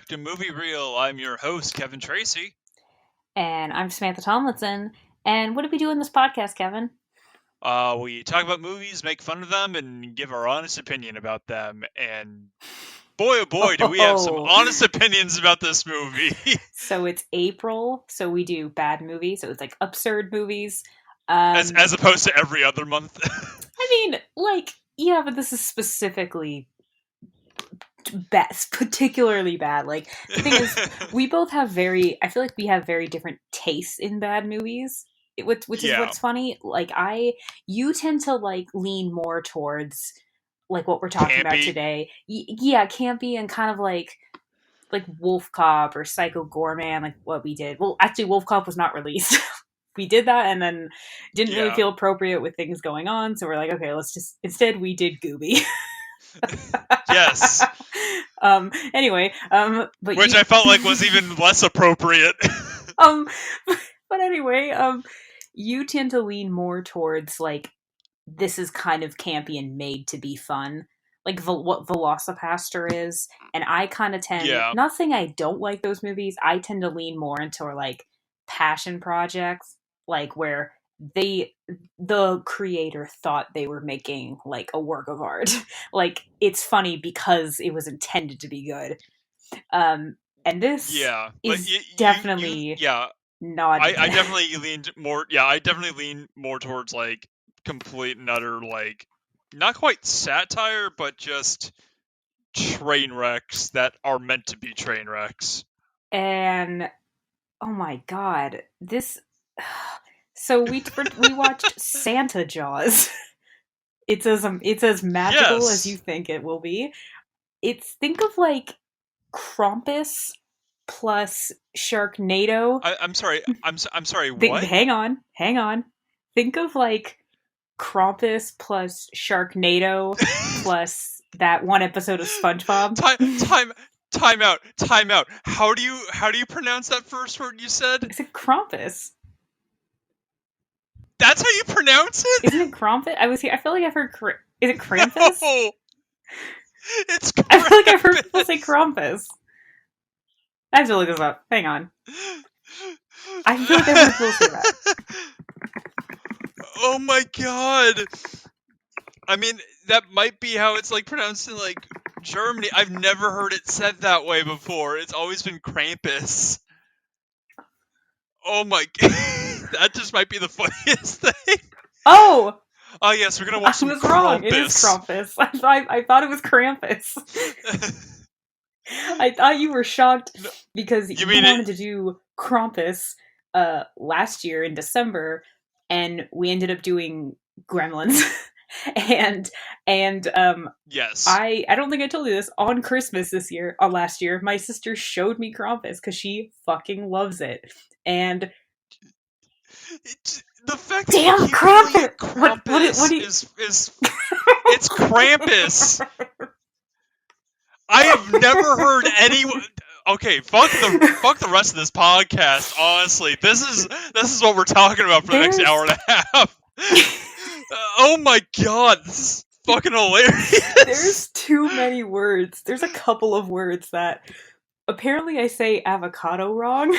back to Movie Reel. I'm your host, Kevin Tracy. And I'm Samantha Tomlinson. And what do we do in this podcast, Kevin? We talk about movies, make fun of them, and give our honest opinion about them. And boy, oh boy, do we have some Oh, honest opinions about this movie. so it's April, so we do bad movies. So it's like absurd movies. as opposed to every other month. I mean, like, yeah, but this is specifically best, particularly bad. Like, the thing is, we both have I feel like we have very different tastes in bad movies. Which is Yeah. what's funny. You tend to like lean more towards like what we're talking about Campy. today. Yeah, campy and kind of like Wolf Cop or Psycho Goreman, like what we did. Well, actually, Wolf Cop was not released. We did that and then didn't really Yeah. feel appropriate with things going on. So we're like, okay, let's just instead we did Gooby. Yes. Anyway, but Which I felt like was even less appropriate. um, but anyway, you tend to lean more towards like this is kind of campy and made to be fun, like what Velocipaster is. And I kind of tend, Yeah. not saying I don't like those movies, I tend to lean more into like passion projects, like where the creator thought they were making like a work of art. Like it's funny because it was intended to be good. And this Yeah. But is definitely yeah. not I that. definitely leaned more. Yeah, I definitely lean more towards like complete and utter like not quite satire, but just train wrecks that are meant to be train wrecks. And oh my god, this. So we watched Santa Jaws. It's as magical as you Yes. think it will be. It's think of like Krampus plus Sharknado. I'm sorry. I'm sorry. What? Hang on. Think of like Krampus plus Sharknado plus that one episode of SpongeBob. time time time out. Time out. How do you pronounce that first word you said? Is it Krampus? That's how you pronounce it? Isn't it Krampus? I was here. I feel like I've heard. Is it Krampus? No. It's I feel like I've heard people say Krampus. Krampus. I have to look this up. Hang on. I feel like I've heard people say that. Oh my god. I mean, that might be how it's like pronounced in like Germany. I've never heard it said that way before. It's always been Krampus. Oh my god. That just might be the funniest thing. Oh, Oh yes, we're gonna I watch some was wrong. It is Krampus. Krampus. I thought it was Krampus. I thought you were shocked No, because you you mean it? wanted to do Krampus last year in December, and we ended up doing Gremlins. and and Yes. I don't think I told you this on Christmas this year, last year, my sister showed me Krampus because she fucking loves it. And The fact that you damn keep calling Krampus! it What Krampus do you? is it's Krampus. I have never heard anyone. Okay, fuck the rest of this podcast. Honestly, this is what we're talking about for the next There's hour and a half. Oh my god, this is fucking hilarious. there's too many words. There's a couple of words that apparently I say avocado wrong.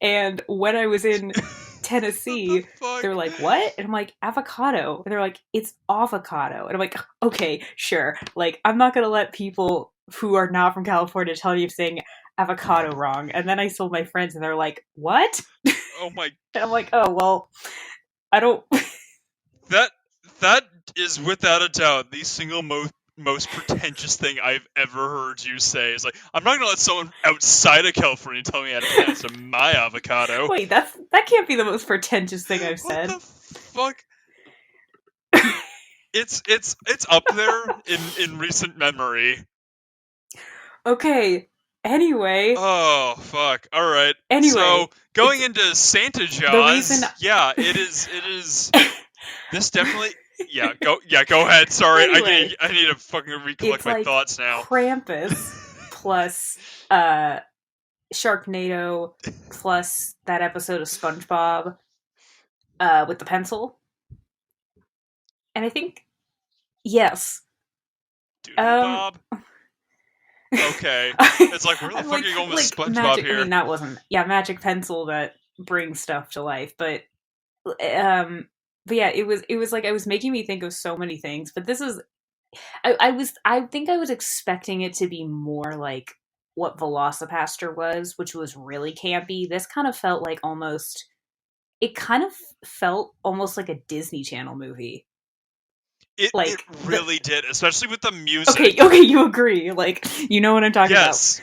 And when I was in What the Tennessee, they're fuck? like, "What?" And I'm like, "Avocado." And they're like, "It's avocado." And I'm like, "Okay, sure." Like, I'm not gonna let people who are not from California tell you I'm saying avocado wrong. And then I told my friends, and they're like, "What?" Oh my, And I'm like, "Oh well, I don't." that that is without a doubt the single most pretentious thing I've ever heard you say. Is like, I'm not gonna let someone outside of California tell me how to pronounce my avocado. Wait, that can't be the most pretentious thing I've What said. the fuck? It's up there in recent memory. Okay. Anyway, Oh fuck! All right. So anyway, going it's into Santa the reason. Jaws, yeah, it is. This definitely. Go ahead. Sorry, Anyway, I need to fucking recollect it's my like thoughts now. Krampus plus uh Sharknado plus that episode of SpongeBob with the pencil. And I think yes. Doodly Um Bob. Okay. It's like, where the I'm fuck are you going with like SpongeBob magic. I mean, here? that wasn't magic pencil that brings stuff to life, um, but yeah, it was like it was making me think of so many things. But this is I think I was expecting it to be more like what Velocipaster was, which was really campy. This kind of felt like almost it kind of felt almost like a Disney Channel movie. It Like the really did, especially with the okay, music. okay, you agree. Like you know what I'm talking about. Yes.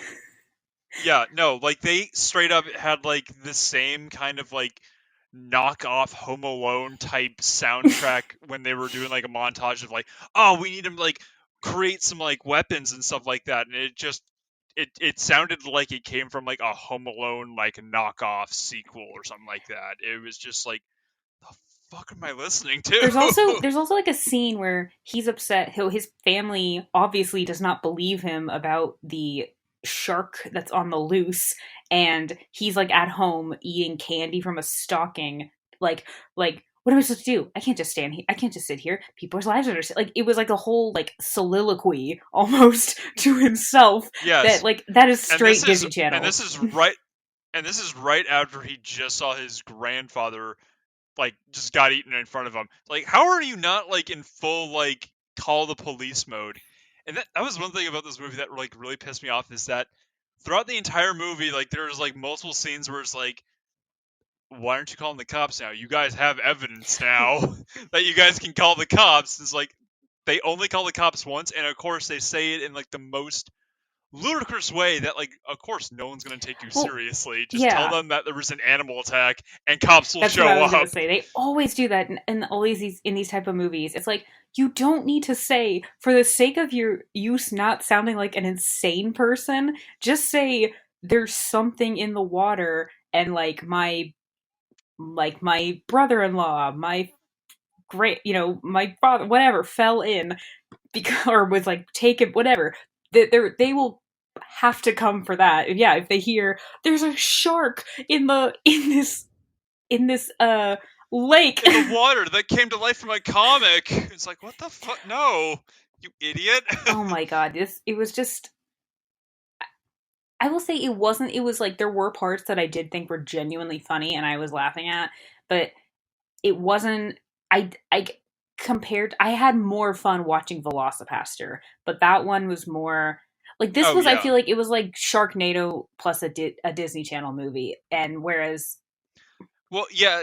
Yeah, no, like they straight up had like the same kind of like knockoff Home Alone type soundtrack when they were doing like a montage of like, oh, we need to like create some like weapons and stuff like that, and it sounded like it came from like a Home Alone like knockoff sequel or something like that. It was just like, the fuck am I listening There's to? also there's also like a scene where he's upset. His family obviously does not believe him about the shark that's on the loose, and he's like at home eating candy from a stocking. Like what am I supposed to do? I can't just stand here. I can't just sit here. People's lives are like it was like a whole like soliloquy almost to himself. That Yes, like that is and this straight is Disney and Channel. this is right and this is right after he just saw his grandfather like just got eaten in front of him. Like, how are you not like in full like call the police mode? And that was one thing about this movie that like really pissed me off is that throughout the entire movie, like there's like multiple scenes where it's like, why aren't you calling the cops now? You guys have evidence now that you guys can call the cops. It's like they only call the cops once, and of course they say it in like the most ludicrous way that like of course no one's going to take you Well, seriously. Just tell yeah. them that there was an animal attack and cops will That's what I show was gonna up. say. They always do that in all these in these type of movies. It's like you don't need to say for the sake of your use not sounding like an insane person. Just say there's something in the water, and like my brother-in-law, my great, my father, whatever, fell in because or was like taken, whatever. They will have to come for that. Yeah, if they hear there's a shark in this lake. In the water that came to life from a comic. It's like, what the fuck? No, you idiot. Oh my god, this it was just I will say it was like there were parts that I did think were genuinely funny and I was laughing at, but it wasn't I compared I had more fun watching Velocipaster, but that one was more like this Oh was I yeah. feel like it was like Sharknado plus a Disney Channel movie, and whereas Well, yeah.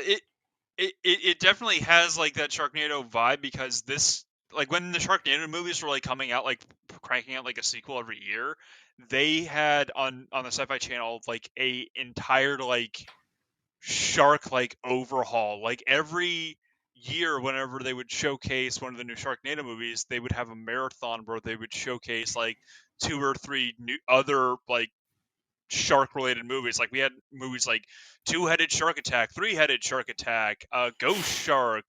It definitely has like that Sharknado vibe because this like when the Sharknado movies were like coming out like cranking out like a sequel every year, they had on the Sci-Fi Channel like a entire like shark like overhaul. Like every year, whenever they would showcase one of the new Sharknado movies, they would have a marathon where they would showcase like two or three new other like shark related movies. Like we had movies like Two-Headed Shark Attack, Three-Headed Shark Attack, Ghost Shark,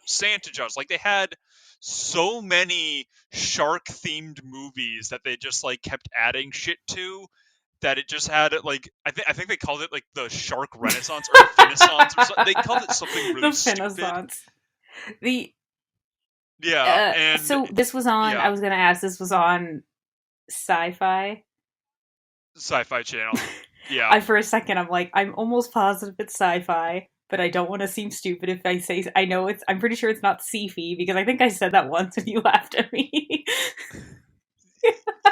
Santa Jaws. Like they had so many shark themed movies that they just like kept adding shit to that it just had it like I think they called it like the Shark Renaissance or Finnaissance or something. They called it something the really stupid. Renaissance. The Yeah, and so this was on I yeah, was gonna ask this was on Sci-Fi. Sci-Fi Channel. Yeah. I for a second I'm like I'm almost positive it's sci-fi, but I don't want to seem stupid if I say I know it's. I'm pretty sure it's not sci-fi because I think I said that once and you laughed at me.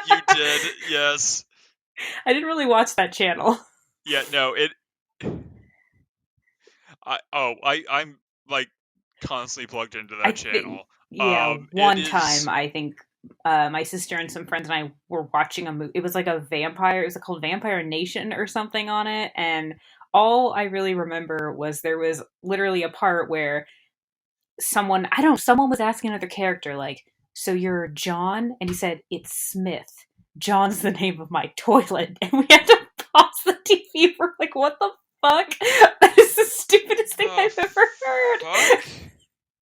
You did, yes. I didn't really watch that channel. Yeah, no, it I'm like constantly plugged into I that think channel. yeah, It one time is I think my sister and some friends and I were watching a movie. It was like a vampire. It was called Vampire Nation or something on it, and all I really remember was there was literally a part where someone was asking another character like, so you're John, and he said it's Smith. John's the name of my toilet, and we had to pause the TV for like, what the fuck? That is the stupidest thing the I've ever heard. fuck.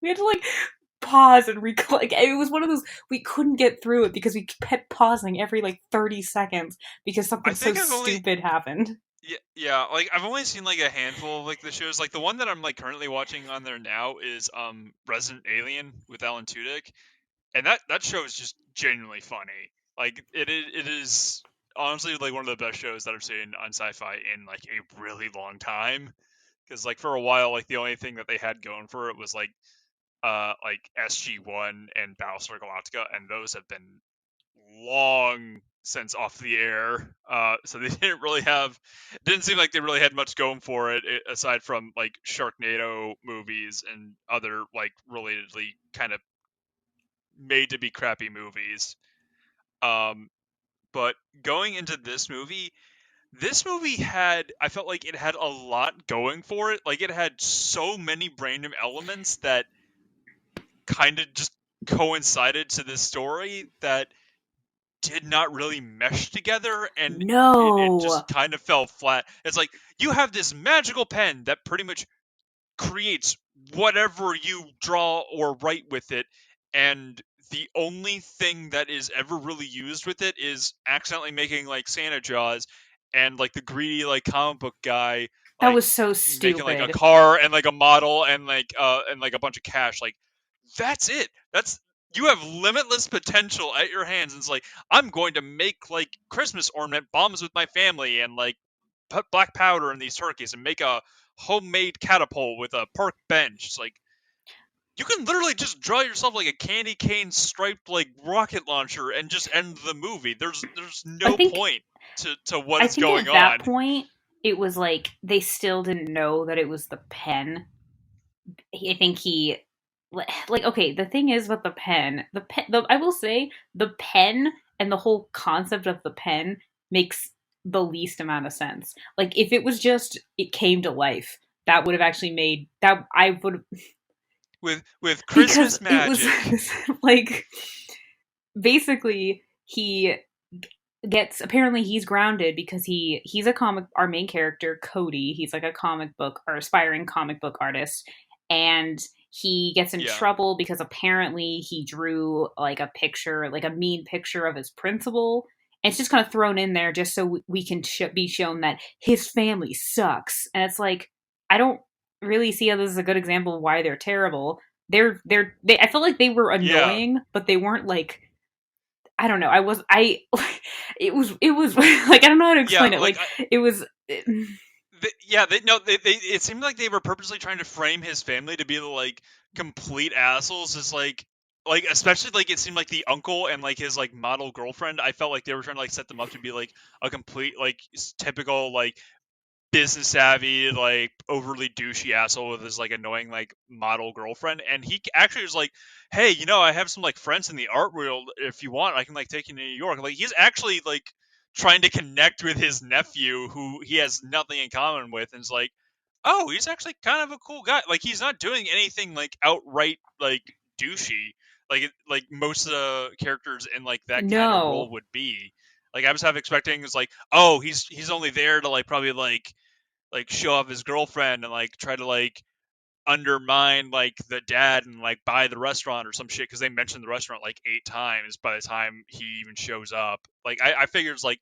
We had to like pause and like it was one of those we couldn't get through it because we kept pausing every like 30 seconds because I something so think I've only stupid happened. yeah, like I've only seen like a handful of like the shows. Like the one that I'm like currently watching on there now is Resident Alien with Alan Tudyk, and that show is just genuinely funny. Like it is honestly like one of the best shows that I've seen on sci-fi in like a really long time. Because like for a while, like the only thing that they had going for it was like SG-1 and Battlestar Galactica, and those have been long since off the air. So they didn't really have. It didn't seem like they really had much going for it, aside from like Sharknado movies and other like relatedly kind of made to be crappy movies. Um, but going into this movie had, I felt like it had a lot going for it. Like it had so many random elements that kind of just coincided to this story that did not really mesh together, and it No. just kind of fell flat. It's like you have this magical pen that pretty much creates whatever you draw or write with it, and the only thing that is ever really used with it is accidentally making like Santa Jaws, and like the greedy like comic book guy That like was so making like a stupid. car and like a model and like a bunch of cash. Like that's it. That's You have limitless potential at your hands. And it's like I'm going to make like Christmas ornament bombs with my family and like put black powder in these turkeys and make a homemade catapult with a park bench. It's like you can literally just draw yourself like a candy cane striped like rocket launcher and just end the movie. There's I no think point to what I is think going at that on. point it was like they still didn't know that it was the pen. I think he like okay, the thing is with the I will say the pen and the whole concept of the pen makes the least amount of sense. Like if it was just it came to life, that would have actually made that I would With because Christmas it was magic. like basically he gets apparently he's grounded because he's a comic our main character Cody, he's like a comic book or aspiring comic book artist, and he gets in Yeah. trouble because apparently he drew like a picture, like a mean picture of his principal, and it's just kind of thrown in there just so we can be shown that his family sucks, and it's like I don't really see how this is a good example of why they're terrible. I felt like they were Yeah. annoying, but they weren't like I don't know. It was like I don't know how to Yeah, explain it. like Like it was yeah, they no, they it seemed like they were purposely trying to frame his family to be the like complete assholes. Is like especially like it seemed like the uncle and like his like model girlfriend. I felt like they were trying to like set them up to be like a complete like typical like business savvy, like overly douchey asshole with his like annoying like model girlfriend. And he actually was like, "Hey, I have some like friends in the art world. If you want, I can like take you to New York." Like he's actually like trying to connect with his nephew, who he has nothing in common with, and is like, "Oh, he's actually kind of a cool guy." Like he's not doing anything like outright like douchey, like most of the characters in like that kind of role no, would be. Like I was half expecting it's like, oh, he's only there to like probably like show off his girlfriend and like try to like undermine like the dad and like buy the restaurant or some shit, because they mentioned the restaurant like 8 times by the time he even shows up. Like I figured it's like,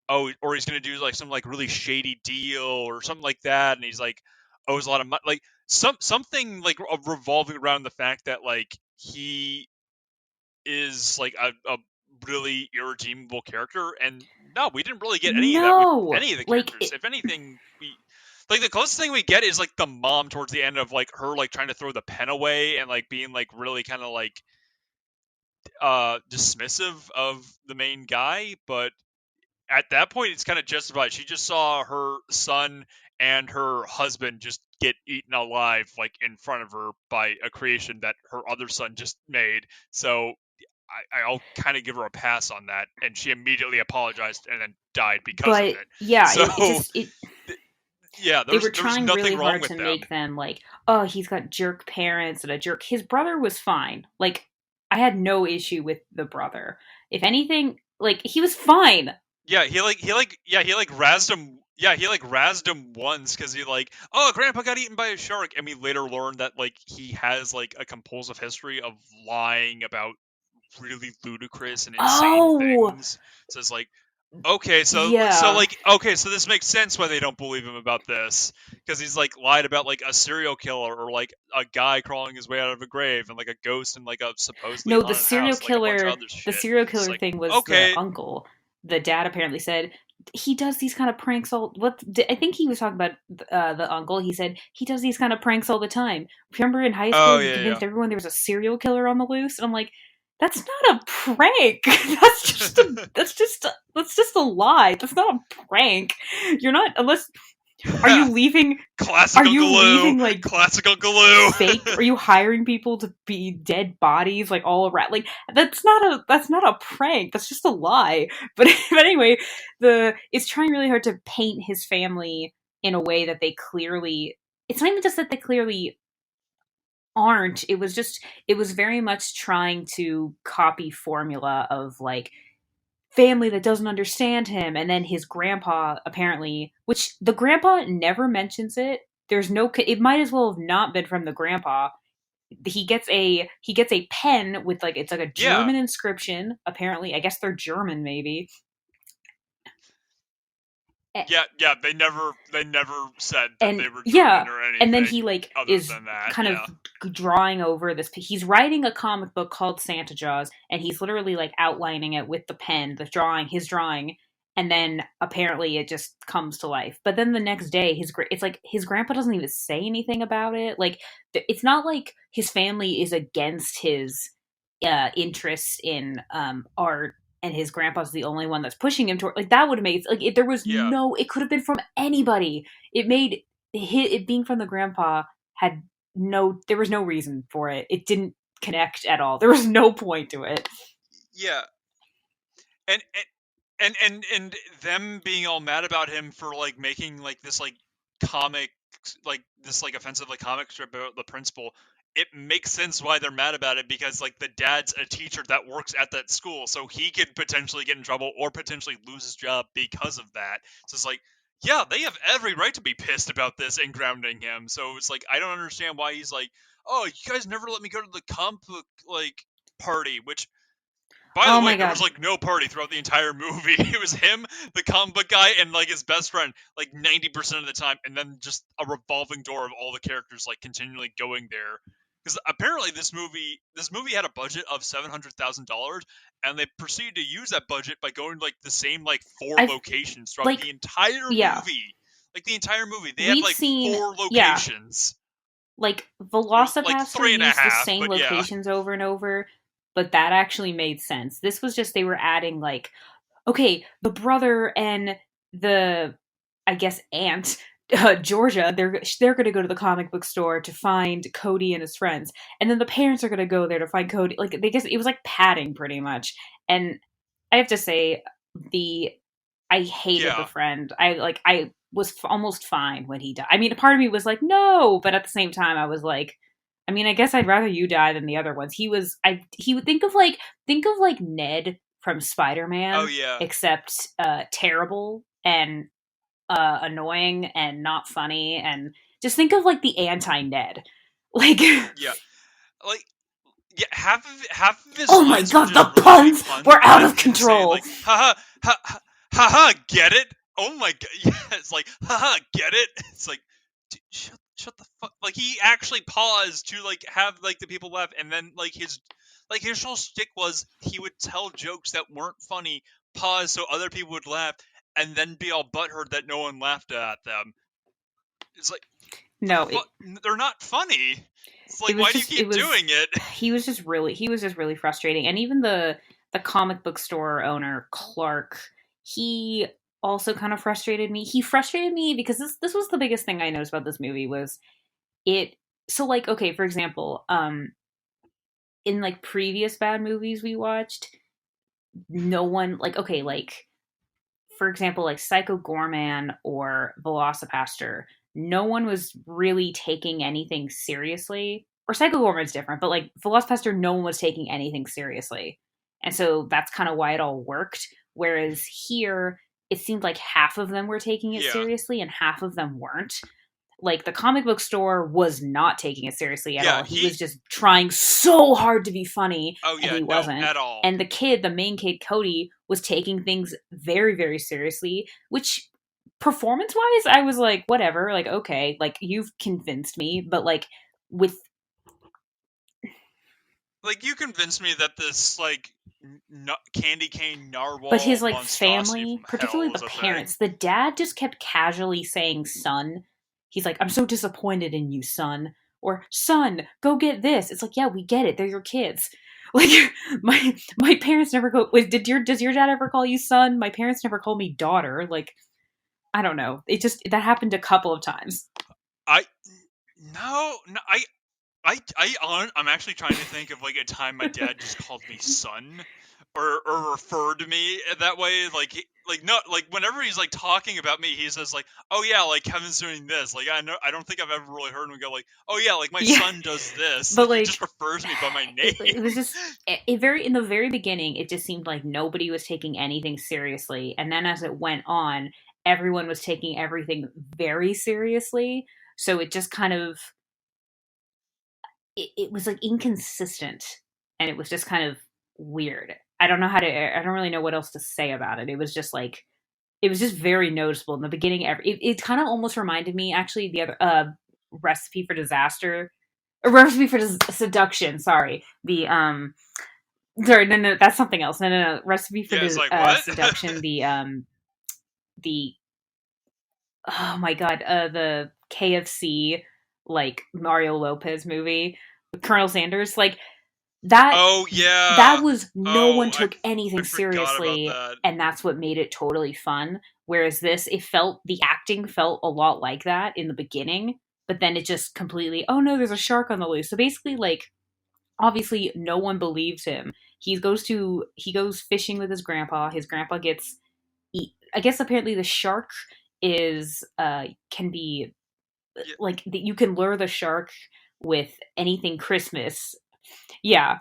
oh, or he's gonna do like some like really shady deal or something like that, and he's like owes a lot of money, like something like revolving around the fact that like he is like a really irredeemable character. And no, we didn't really get any of that with no. any of the Like characters. If anything, we like the closest thing we get is like the mom towards the end of like her like trying to throw the pen away and like being like really kind of like dismissive of the main guy. But at that point it's kind of justified. She just saw her son and her husband just get eaten alive like in front of her by a creation that her other son just made. So I'll kind of give her a pass on that. And she immediately apologized and then died because of but it. yeah, So, it just it yeah, they were there was trying nothing really wrong hard with to them. make them like, oh, he's got jerk parents and a jerk. His brother was fine. Like I had no issue with the brother. If anything, like he was fine. Yeah, he like razzed him. Yeah, he like razzed him once because he like, oh, Grandpa got eaten by a shark, and we later learned that like he has like a compulsive history of lying about really ludicrous and insane Oh, things. So it's like, okay, yeah. so this makes sense why they don't believe him about this, because he's like lied about like a serial killer or like a guy crawling his way out of a grave and like a ghost in like a supposedly No, the haunted serial house, like a bunch of killer other the shit. serial It's killer like, thing was the okay, uncle. the dad apparently said he does these kind of pranks all. What I think he was talking about the uncle. He said he does these kind of pranks all the time. Remember in high school, Oh he yeah, yeah. convinced everyone there was a serial killer on the loose, and I'm like, that's not a prank. That's just a lie. That's not a prank. You're not unless are you leaving are Classical you glue. leaving like Classical glue. fake? Are you hiring people to be dead bodies like all around? Like that's not a prank. That's just a lie. But anyway, the it's trying really hard to paint his family in a way that they clearly. It's not even just that they clearly aren't. It was very much trying to copy formula of like family that doesn't understand him, and then his grandpa apparently, which the grandpa never mentions it. There's no it might as well have not been from the grandpa. He gets a pen with like it's like a Yeah, German inscription apparently. I guess they're German maybe. yeah, yeah. They never said that And they were yeah, German or and then he anything like other is than that. kind of Yeah, drawing over this. He's writing a comic book called Santa Jaws, and he's literally like outlining it with the pen, his drawing, and then apparently it just comes to life. But then the next day, it's like his grandpa doesn't even say anything about it. Like it's not like his family is against his interests in art, and his grandpa's the only one that's pushing him toward like that would have made like there was yeah, no it could have been from anybody. It made it being from the grandpa had no there was no reason for it. It didn't connect at all. There was no point to it. yeah. And them being all mad about him for like making like this like comic like this like offensive like comic strip about the principal. It makes sense why they're mad about it because like the dad's a teacher that works at that school, so he could potentially get in trouble or potentially lose his job because of that. So it's like, yeah, they have every right to be pissed about this and grounding him. So it's like I don't understand why he's like, oh, you guys never let me go to the comic book like party, which by the Oh way, my there was god. like no party throughout the entire movie. It was him, the comic book guy, and like his best friend, like 90% of the time, and then just a revolving door of all the characters like continually going there. Because apparently this movie had a budget of $700,000, and they proceeded to use that budget by going to, like the same like four I've locations throughout like the entire yeah. movie. Like the entire movie, they had We've like seen four yeah. locations, Like or like Velocipaster three and a used the half, same but yeah, locations over and over, but that actually made sense. This was just they were adding like okay, the brother and the I guess aunt Georgia, they're going to go to the comic book store to find Cody and his friends, and then the parents are going to go there to find Cody. Like they guess it was like padding pretty much. And I have to say, the I hated the yeah, friend. I was almost fine when he died. I mean, a part of me was like, no, but at the same time, I was like, I mean, I guess I'd rather you die than the other ones. He would think of like Ned from Spider oh Man, yeah, except terrible and annoying and not funny, and just think of like the anti Ned. Like, yeah. Like yeah, half of his oh my lines were god, just the really shitty puns puns were out and of insane. control. Like, haha, ha ha ha ha, get it? Oh my god, yeah, it's like, haha, get it? It's like, dude, shut the fuck. Like, he actually paused to like have like the people laugh, and then like his whole shtick was he would tell jokes that weren't funny, pause so other people would laugh, and then be all butthurt that no one laughed at them. It's like, the No, fuck, they're not funny. It's it like, was why do you just it keep was doing it? he was just really frustrating. And even the comic book store owner Clark, he also kind of frustrated me. He frustrated me because this was the biggest thing I noticed about this movie was it so like okay, for example, in like previous bad movies we watched, no one like okay, like for example, like Psycho Gorman or Velocipaster, no one was really taking anything seriously. Or Psycho Gorman's different, but like Velocipaster, no one was taking anything seriously. And so that's kind of why it all worked. Whereas here, it seemed like half of them were taking it Yeah. seriously and half of them weren't. Like the comic book store was not taking it seriously at Yeah, all. He was just trying so hard to be funny oh and yeah, he no, wasn't. at all. And the main kid Cody was taking things very very seriously, which performance wise I was like whatever, like okay, like you've convinced me, but like with Like, you convinced me that this, like, candy cane But narwhal his like monstrosity family, from particularly hell the was a thing. parents, the dad just kept casually saying son. He's like, I'm so disappointed in you, son. Or son, go get this. It's like, yeah, we get it. They're your kids. Like my parents never go. Wait, does your dad ever call you son? My parents never called me daughter. Like I don't know. It just that happened a couple of times. I no, I'm actually trying to think of like a time my dad just called me son, or referred to me that way. Like no, like whenever he's like talking about me, he says like, "Oh yeah, like Kevin's doing this." Like I don't think I've ever really heard him go like, "Oh yeah, like my Yeah, son does this." but Like he just like refers me by my it was name. just it very in the very beginning it just seemed like nobody was taking anything seriously, and then as it went on everyone was taking everything very seriously, so it just kind of it was like inconsistent, and it was just kind of weird. I don't really know what else to say about it. It was just like it was just very noticeable in the beginning. It kind of almost reminded me actually the other recipe for disaster, a recipe for seduction. Sorry, the sorry, no, that's something else. No. Recipe for Yeah, it's like what? seduction. The oh my god, the KFC like Mario Lopez movie with Colonel Sanders. Like that Oh that yeah. was no one Oh, took I anything forgot about seriously, that. and that's what made it totally fun. Whereas this, it felt the acting felt a lot like that in the beginning, but then it just completely, oh no, there's a shark on the loose. So basically, like obviously no one believes him. He goes fishing with his grandpa. His grandpa gets eat. I guess apparently the shark is can be Yeah, like you can lure the shark with anything Christmas. Yeah.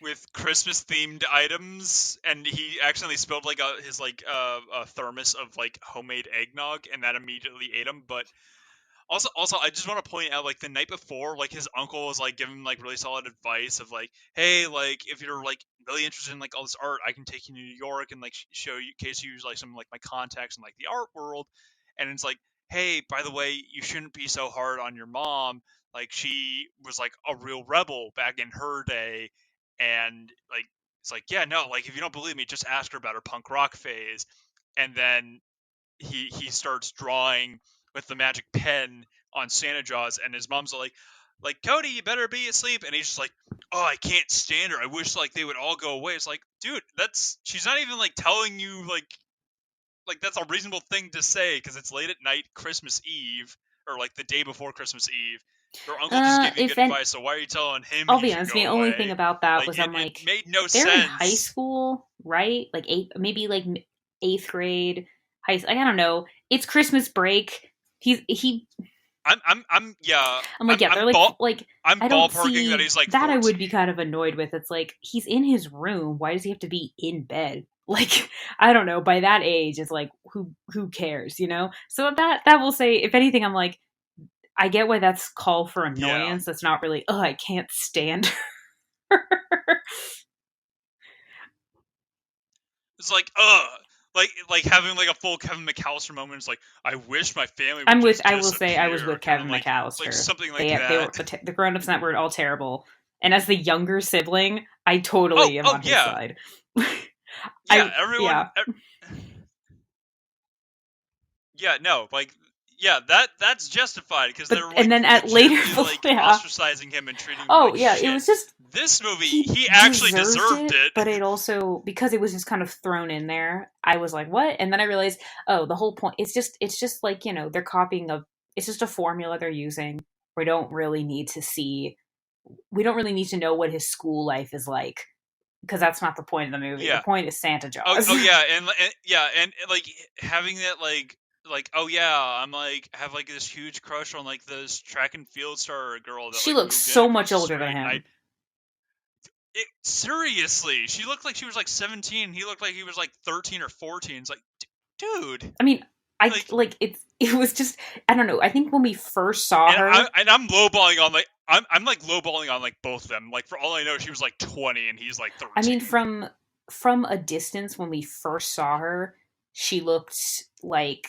with Christmas themed items, and he accidentally spilled like his like a thermos of like homemade eggnog, and that immediately ate him. But also, I just want to point out, like the night before, like his uncle was like giving him like really solid advice of like, hey, like if you're like really interested in like all this art, I can take you to New York and like show you, in case you use like some like my contacts in like the art world. And it's like, hey, by the way, you shouldn't be so hard on your mom. Like she was like a real rebel back in her day, and like it's like, yeah, no, like if you don't believe me, just ask her about her punk rock phase. And then he starts drawing with the magic pen on Santa Jaws, and his mom's like Cody, you better be asleep, and he's just like, oh, I can't stand her. I wish like they would all go away. It's like, dude, that's she's not even like telling you like that's a reasonable thing to say because it's late at night, Christmas Eve, or like the day before Christmas Eve. Your uncle just gave you If good and advice, so why are you telling him I'll he be should honest, the go only thing away? about that Like was I'm it like, made no they're in high sense. school, right? Like maybe like eighth grade, like I don't know. It's Christmas break. He. Yeah, I'm like, yeah, they're like I'm I don't ballparking that see he's like that. I would be 14. kind of annoyed with. It's like he's in his room. Why does he have to be in bed? Like I don't know. By that age, it's like who cares, you know? So that will say, if anything, I'm like, I get why that's call for Yeah. annoyance. That's not really, oh, I can't stand. It's like, like having like a full Kevin McAllister moment. It's like, I wish my family would I'm with. just I will say I was disappear, with kind of Kevin like McAllister. something like They that. were the grown-ups in that were all terrible. And as the younger sibling, I Oh, totally am oh on his yeah, side. yeah. Yeah. Yeah, no, like, yeah, that's justified because But they're and like then at later, legitimately like yeah. ostracizing him and treating him Oh like yeah, it shit. was just This movie, he he actually deserved deserved it, it. but it also because it was just kind of thrown in there. I was like, what? And then I realized, oh, the whole point. It's just like they're copying a. It's just a formula they're using. We don't really need to see. We don't really need to know what his school life is like because that's not the point of the movie. The Yeah. point is Santa Oh, Jaws. oh yeah, and yeah, and like having that like oh yeah, I'm like have like this huge crush on like this track and field star girl that She like looks moved in so across much the older than street, and him. seriously, she looked like she was like 17. He looked like he was like 13 or 14. It's like, dude, I mean, I like, like it was just I don't know. I think when we first saw her, and I'm lowballing on like I'm like lowballing on like both of them. Like for all I know, she was like 20 and he's like I mean 13. from a distance when we first saw her, she looked like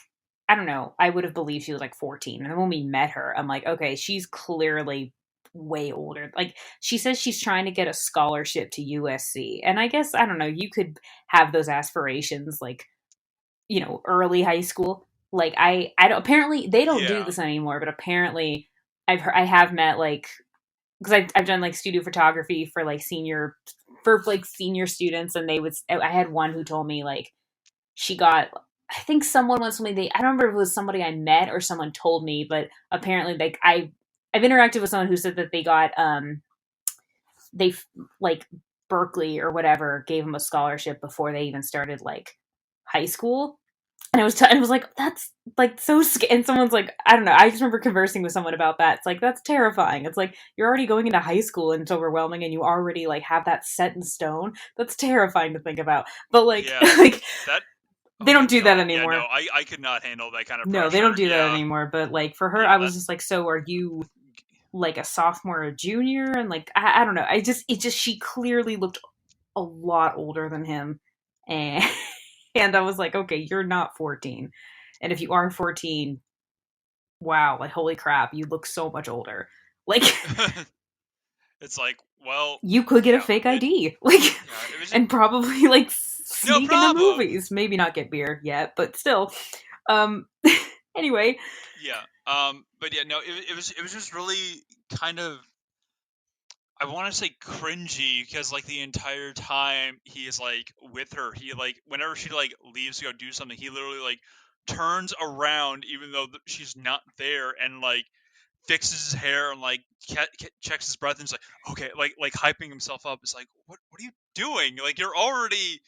I don't know. I would have believed she was like 14. And then when we met her, I'm like, okay, she's clearly way older. Like, she says she's trying to get a scholarship to USC. And I guess, I don't know, you could have those aspirations, like, early high school. Like, I don't, apparently they don't do Yeah. this anymore, but apparently I have met, like, because I've done like studio photography for like senior students, and I had one who told me like she got, I think someone was something I don't remember if it was somebody I met or someone told me, but apparently like I've interacted with someone who said that they got they like Berkeley or whatever gave them a scholarship before they even started like high school. And I was like, that's like so scary. And someone's like, I don't know. I just remember conversing with someone about that. It's like, that's terrifying. It's like, you're already going into high school and it's overwhelming and you already like have that set in stone. That's terrifying to think about. But like, Yeah. like That. they Oh my don't do that god. anymore. Yeah. No. I could not handle that kind of No, pressure. they don't do that Yeah. anymore. But like for her, Yeah. I was just like, so are you like a sophomore or a junior? And like, I don't know. She clearly looked a lot older than him. And, and I was like, okay, you're not 14. And if you are 14, wow, like holy crap, you look so much older. Like It's like, well, you could get a yeah, fake ID. Like it was and probably like no sneak into problem. movies. Maybe not get beer yet, but still. Um anyway. Yeah. But yeah, no, it was just really kind of, I want to say cringy, because like the entire time he is like with her, he like whenever she like leaves to go do something, he literally like turns around even though she's not there, and like fixes his hair and like checks his breath and is like, okay, like hyping himself up. It's like, what are you doing? Like, you're already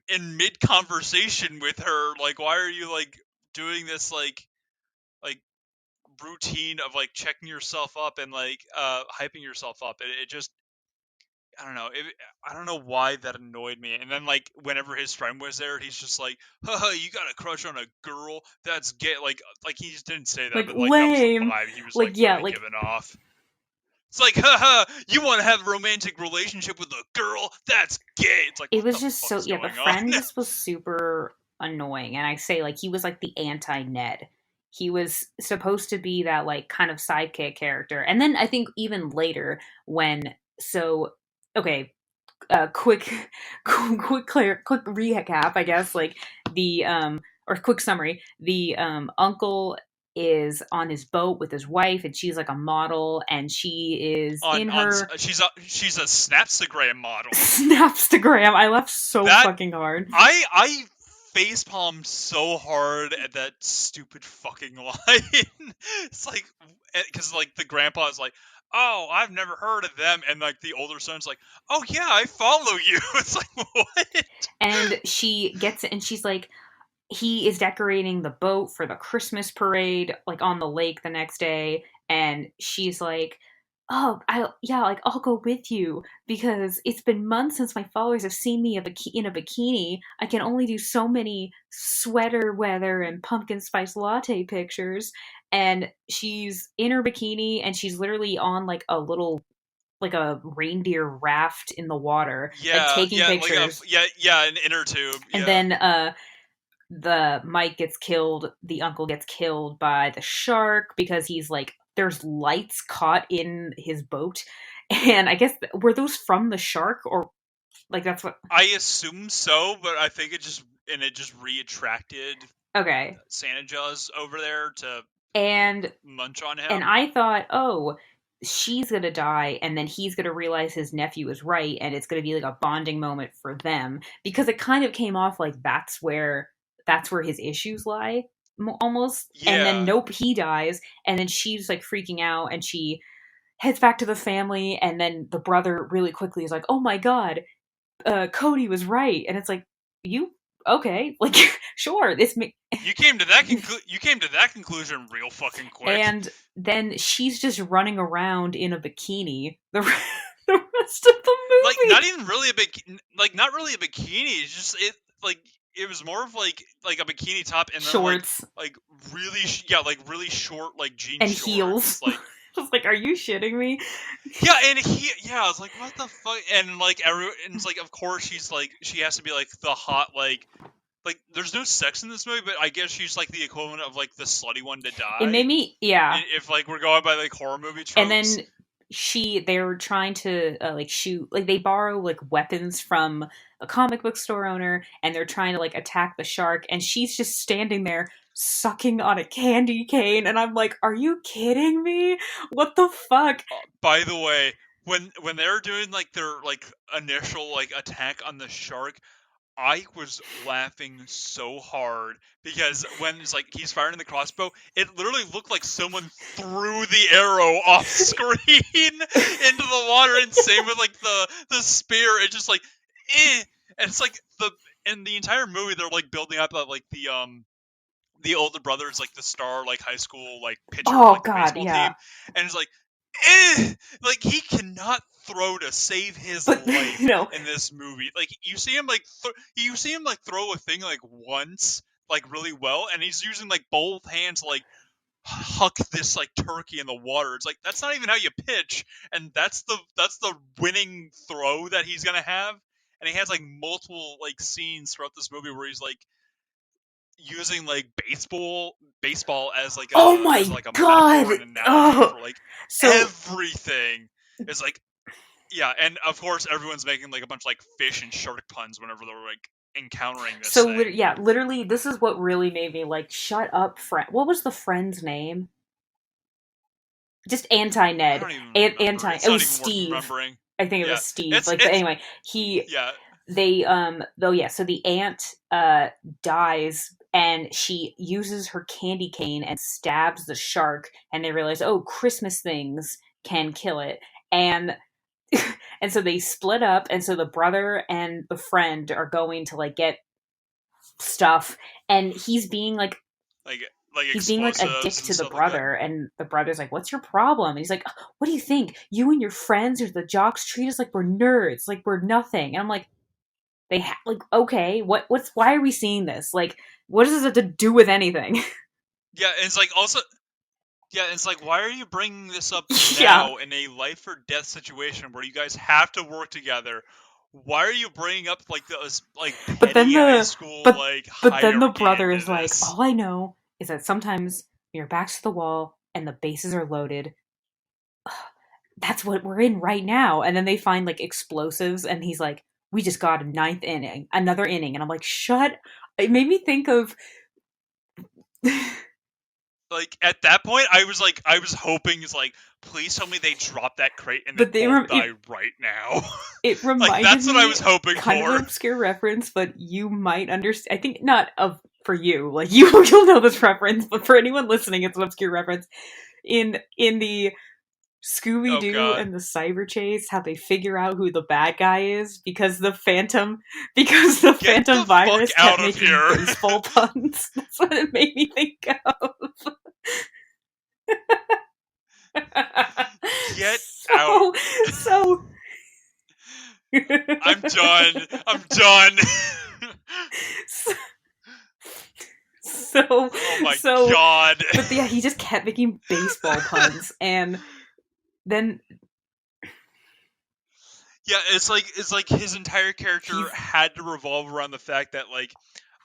in mid conversation with her. Like, why are you like doing this like routine of like checking yourself up and like hyping yourself up? It just, I don't know. I don't know why that annoyed me. And then like whenever his friend was there, he's just like, haha, you got a crush on a girl? That's gay. Like he just didn't say that, Like but like that was the lame. vibe he was Like like yeah, really like giving off. It's like, haha, you want to have a romantic relationship with a girl? That's gay. It's like, it what was the just fuck so is yeah, the going on? friend just was super annoying. And I say like he was like the anti Ned. He was supposed to be that like kind of sidekick character. And then I think even later when so okay, quick quick recap, I guess, like the or quick summary. The uncle is on his boat with his wife and she's like a model and she is in On her she's a Snapstagram model. Snapstagram. I laughed so That fucking hard. I facepalm so hard at that stupid fucking line. It's like, because like the grandpa is like, oh, I've never heard of them, and like the older son's like, oh yeah, I follow you. It's like, what? And she gets it and she's like, he is decorating the boat for the Christmas parade, like on the lake the next day, and she's like, "Oh, like I'll go with you because it's been months since my followers have seen me in a bikini. I can only do so many sweater weather and pumpkin spice latte pictures." And she's in her bikini, and she's literally on like a reindeer raft in the water, like Yeah, taking yeah, like pictures. yeah, an inner tube. And Yeah. then the Mike gets killed, the uncle gets killed by the shark because he's like, there's lights caught in his boat. And I guess, were those from the shark or like that's what? I assume so, but I think it just reattracted Okay. Santa Jaws over there to And munch on and him. I thought, oh, she's gonna die, and then he's gonna realize his nephew is right, and it's gonna be like a bonding moment for them because it kind of came off like that's where his issues lie, almost. And then Yeah. nope, he dies, and then she's like freaking out, and she heads back to the family, and then the brother really quickly is like, oh my god, Cody was right, and it's like, you okay, like sure, You came to that conclusion real fucking quick. and then she's just running around in a bikini the rest of the Like, movie. not even really not really a bikini. It's just like it was more of like a bikini top and then Shorts like really like really short like jean and shorts. heels. Like, I was like, are you shitting me? yeah, and I was like, what the fuck? And like everyone, and it's like, of course she has to be like the hot like there's no sex in this movie, but I guess she's like the equivalent of like the slutty one to It die. made me, yeah. If like we're going by like horror movie tropes. And then they're trying to like shoot, like they borrow like weapons from a comic book store owner, and they're trying to like attack the shark, and she's just standing there sucking on a candy cane, and I'm like, are you kidding me? What the fuck? By the way, when they're doing like their like initial like attack on the shark, I was laughing so hard because when it's like he's firing the crossbow, it literally looked like someone threw the arrow off screen into the water, and same with like the spear. It's just like, and it's like the in the entire movie they're like building up like the older brother is like the star like high school like pitcher for Oh like the god, baseball yeah. team, and it's like, like he cannot throw to save his But life no. in this movie. Like you see him like you see him like throw a thing like once like really well, and he's using like both hands to, like huck this like turkey in the water. It's like that's not even how you pitch, and that's the winning throw that he's gonna have. And he has like multiple like scenes throughout this movie where he's like using like baseball Oh as my like a god. metaphor and analogy Oh. for like So everything. It's like, yeah, and of course everyone's making like a bunch of like fish and shark puns whenever they're like encountering this thing. yeah, literally this is what really made me like shut up, friend. What was the friend's name? Just anti I Ned. don't even remember. Anti, It's it not was even worth Steve. remembering. I think it Yeah, was Steve. it's Like, but it's anyway, he yeah, they though yeah, so the aunt dies, and she uses her candy cane and stabs the shark, and they realize, oh, Christmas things can kill it. And and so they split up, and so the brother and the friend are going to like get stuff, and like like he's being like a dick explosives and to the stuff like that. brother, and the brother's like, what's your problem? And he's like, what do you think, you and your friends or the jocks treat us like we're nerds, like we're nothing? And I'm like, like, okay, what's why are we seeing this? Like, what does this have to do with anything? Yeah, and it's like also yeah, it's like why are you bringing this up Yeah, now in a life or death situation where you guys have to work together? Why are you bringing up like the like but then petty high the school but like but then the hierarchy brother into is like, this? all I know is that sometimes when your back's to the wall and the bases are loaded, that's what we're in right now. And then they find like explosives, and he's like, we just got a ninth inning, another inning. And I'm like, shut. It made me think of Like at that point, I was hoping it's like, please tell me they drop that crate and they but they both were die right now. it Like reminded that's what I me, was hoping kind of an for. obscure reference, but you might understand. I think not of for you, like you'll know this reference, but for anyone listening, it's an obscure reference. In the Scooby Oh Doo god, and the Cyber Chase, how they figure out who the bad guy is because the get Phantom the fuck virus kept out of making here! baseball puns. That's what it made me think of. Get out! so so I'm done. I'm done. so Oh my so god. but yeah, he just kept making baseball puns, and then Yeah, it's like his entire character he's had to revolve around the fact that like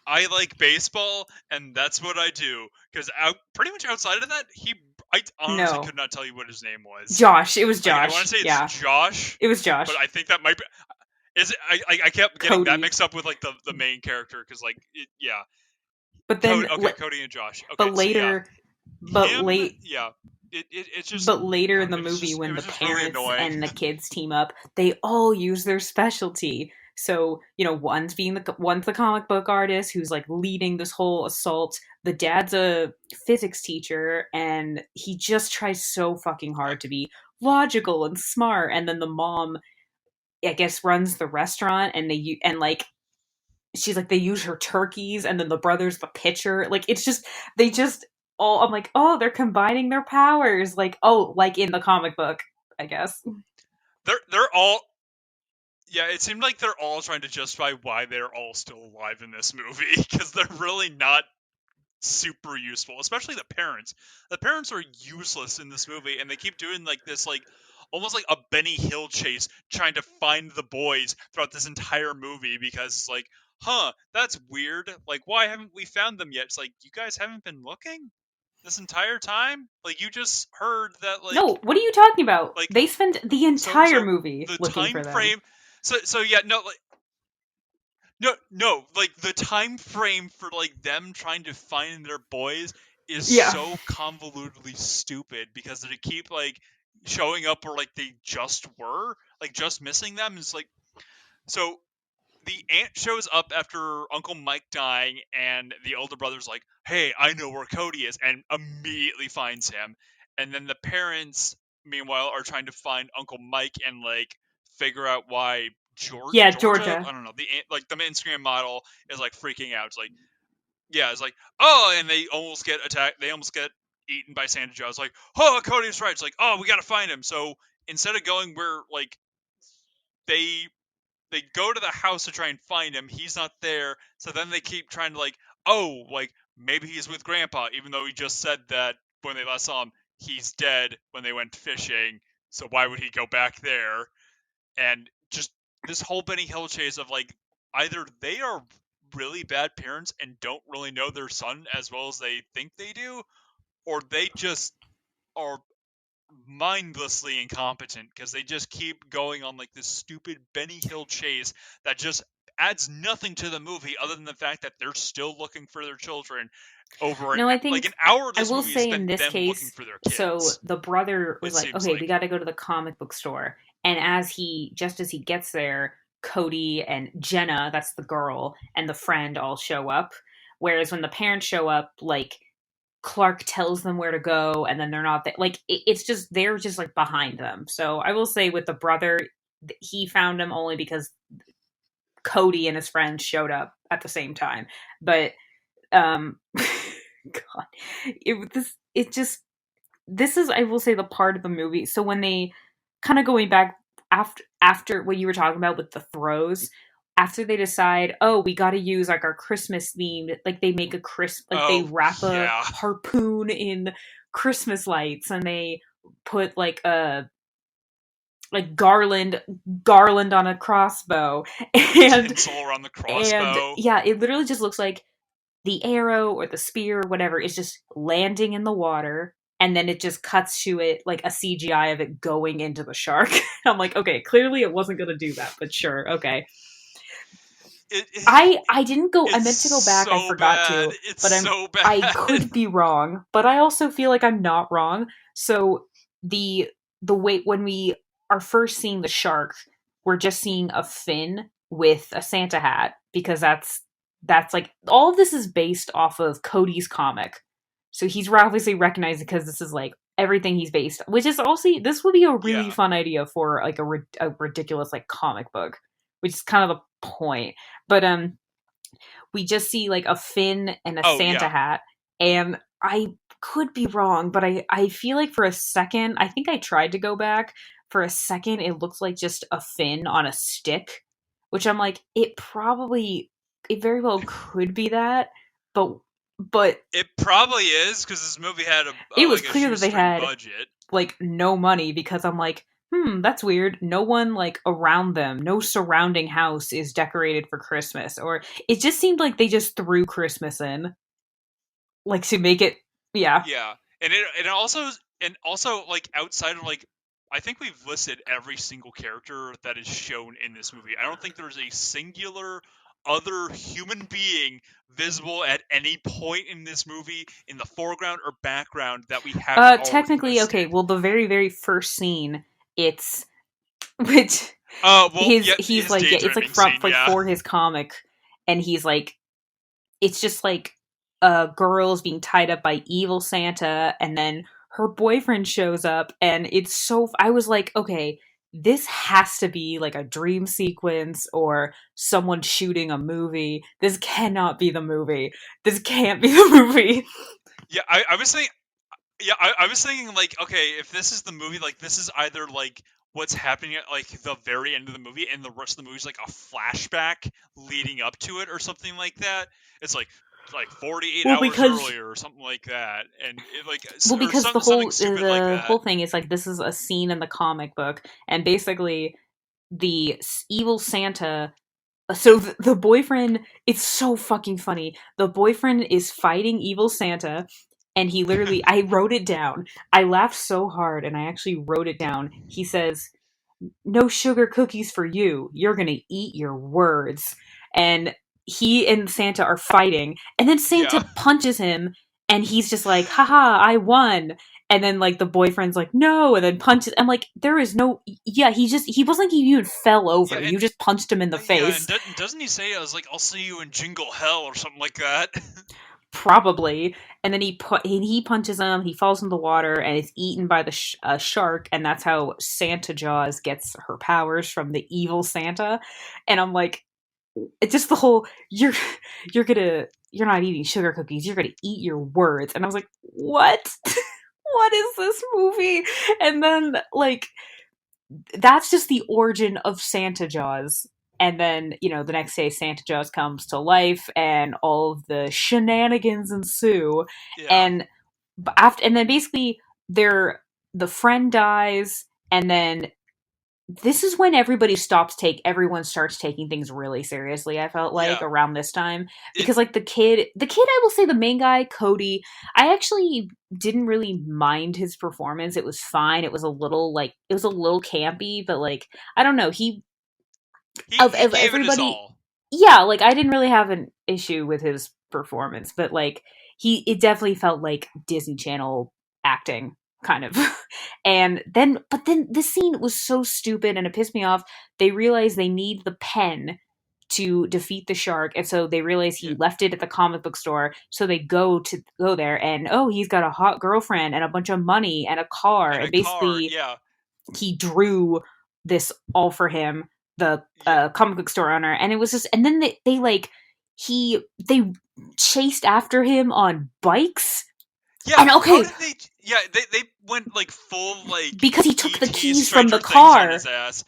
I like baseball and that's what I do. Because out pretty much outside of that, I honestly no could not tell you what his name was. Josh. It was Like I want to Josh. say it's Yeah, Josh, it was but Josh. I think that might be. Is it? I kept getting that Cody. mixed up with like the main character because like yeah, But Cody. then, Okay, Cody and Josh. Okay, but so yeah, later, but him. late, Yeah, it's just but later in the it's movie, just it when the was just really parents annoying. and the kids team up, they all use their specialty. So one's the comic book artist who's like leading this whole assault. The dad's a physics teacher, and he just tries so fucking I, hard to be logical and smart. And then the mom, I guess, runs the restaurant, and like she's like, they use her turkeys, and then the brother's the pitcher. Like, it's just, they just all, I'm like, oh, they're combining their powers, like, oh, like in the comic book, I guess. they're all yeah. It seemed like they're all trying to justify why they're all still alive in this movie because they're really not super useful, especially the parents. The parents are useless in this movie, and they keep doing like this, like almost like a Benny Hill chase, trying to find the boys throughout this entire movie. Because it's like, huh, that's weird. Like, why haven't we found them yet? It's like you guys haven't been looking. this entire time? Like, you just heard that, No, what are you talking about? like They spend the so entire so movie the looking time for them. frame. So yeah, no, like no, like the time frame for like them trying to find their boys is Yeah. so convolutedly stupid because they keep like showing up where like they just were, like just missing them. It's like so the aunt shows up after Uncle Mike dying, and the older brother's like, "Hey, I know where Cody is," and immediately finds him. And then the parents, meanwhile, are trying to find Uncle Mike and like figure out why Yeah, Georgia, Georgia. I don't know, like the Instagram model is like freaking out. It's like, yeah, it's like, oh, and they almost get attacked. They almost get eaten by Santa Joe. It's like, oh, Cody's right. It's like, oh, we gotta find him. So instead of going where like they they go to the house to try and find him. He's not there. So then they keep trying to like, oh, like maybe he's with Grandpa, even though he just said that when they last saw him, he's dead when they went fishing. So why would he go back there? And just this whole Benny Hill chase of like either they are really bad parents and don't really know their son as well as they think they do, or they just are mindlessly incompetent because they just keep going on like this stupid Benny Hill chase that just adds nothing to the movie other than the fact that they're still looking for their children over No, I like an think hour of I this will movie is say in spent this them looking case, for their so kids, the brother it was like, seems okay, we like. got to go to the comic book store. And just as he gets there, Cody and Jenna, that's the girl, and the friend all show up. Whereas when the parents show up, like, Clark tells them where to go, and then they're not there. Like, it's just, they're just like behind them. So I will say with the brother, he found him only because Cody and his friends showed up at the same time. But God, it just this is, I will say, the part of the movie. So when they kind of going back after what you were talking about with the throws, after they decide, oh, we got to use like our Christmas theme, like they make a like they Oh wrap a yeah. harpoon in Christmas lights, and they put like a like garland on a crossbow, and Tinsel around the and crossbow. yeah, it literally just looks like the arrow or the spear or whatever is just landing in the water, and then it just cuts to it like a CGI of it going into the shark. I'm like, okay, clearly it wasn't gonna do that, but sure, okay. it, I didn't go. I it's meant to go back. I so forgot bad, to, it's but so I bad. could be wrong. But I also feel like I'm not wrong. So the the way when we are first seeing the shark, we're just seeing a fin with a Santa hat, because that's like all of this is based off of Cody's comic. So he's obviously recognized because this is like everything he's based, which is also, this would be a really Yeah. fun idea for like a ridiculous like comic book, which is kind of the point. But we just see like a fin and a Oh Santa yeah. hat, and I could be wrong, but I feel like for a second, I think I tried to go back. For a second, it looks like just a fin on a stick, which I'm like, it very well could be that, but but It probably is because this movie had it was like a clear that they shoestring had budget. like no money, because I'm like, that's weird. No one like around them, no surrounding house is decorated for Christmas. Or it just seemed like they just threw Christmas in, like to make it, yeah. Yeah, and it also like outside of like, I think we've listed every single character that is shown in this movie. I don't think there's a singular other human being visible at any point in this movie in the foreground or background that we haven't already Technically, okay, listed. well the very, very first scene, it's which Well, yeah, he's his like, yeah, it's like daydreaming from scene, like yeah. for his comic, and he's like, it's just like a girl's being tied up by evil Santa, and then her boyfriend shows up, and it's so. I was like, okay, this has to be like a dream sequence or someone shooting a movie. This cannot be the movie. This can't be the movie. Yeah, I was saying Yeah, I was thinking like, okay, if this is the movie, like this is either like what's happening at like the very end of the movie, and the rest of the movie is like a flashback leading up to it, or something like that. It's like 48 Well, hours because earlier, or something like that, and it like well, or because something stupid like the that. whole thing is like, this is a scene in the comic book, and basically the evil Santa. So the boyfriend, it's so fucking funny. The boyfriend is fighting evil Santa. and he literally, I wrote it down. I laughed so hard, and I actually wrote it down. He says, "No sugar cookies for you. You're gonna eat your words." And he and Santa are fighting, and then Yeah. Santa punches him, and he's just like, "Haha, I won." And then like the boyfriend's like, "No," and then punches. I'm like, there is no. Yeah, he wasn't like he even fell Yeah, over. You and just punched him in the yeah, and face. doesn't he say, "I was like, I'll see you in Jingle Hell" or something like that? Probably. And then he punches him, he falls in the water, and is eaten by the shark, and that's how Santa Jaws gets her powers, from the evil Santa. And I'm like, it's just the whole, you're not eating sugar cookies, you're gonna eat your words. And I was like, what? What is this movie? And then like, that's just the origin of Santa Jaws. And then, the next day Santa Jaws comes to life and all of the shenanigans ensue. Yeah. And and then basically the friend dies, and then this is when everyone starts taking things really seriously. I felt like Yeah. around this time, It because like the kid, I will say, the main guy, Cody, I actually didn't really mind his performance. It was fine. It was a little campy, but like, I don't know, he he of gave it his everybody, all. yeah, like I didn't really have an issue with his performance, but like it definitely felt like Disney Channel acting, kind of. But then this scene was so stupid, and it pissed me off. They realize they need the pen to defeat the shark, and so they realize Yeah. he left it at the comic book store, so they go there, and oh, he's got a hot girlfriend and a bunch of money and a car, And and a car, basically yeah. he drew this all for him, the Yeah. comic book store owner. And it was just, and then they chased after him on bikes. Yeah, And how okay, did they? Yeah, they went like full like because he took the ET keys from the Stranger Things on his car. ass.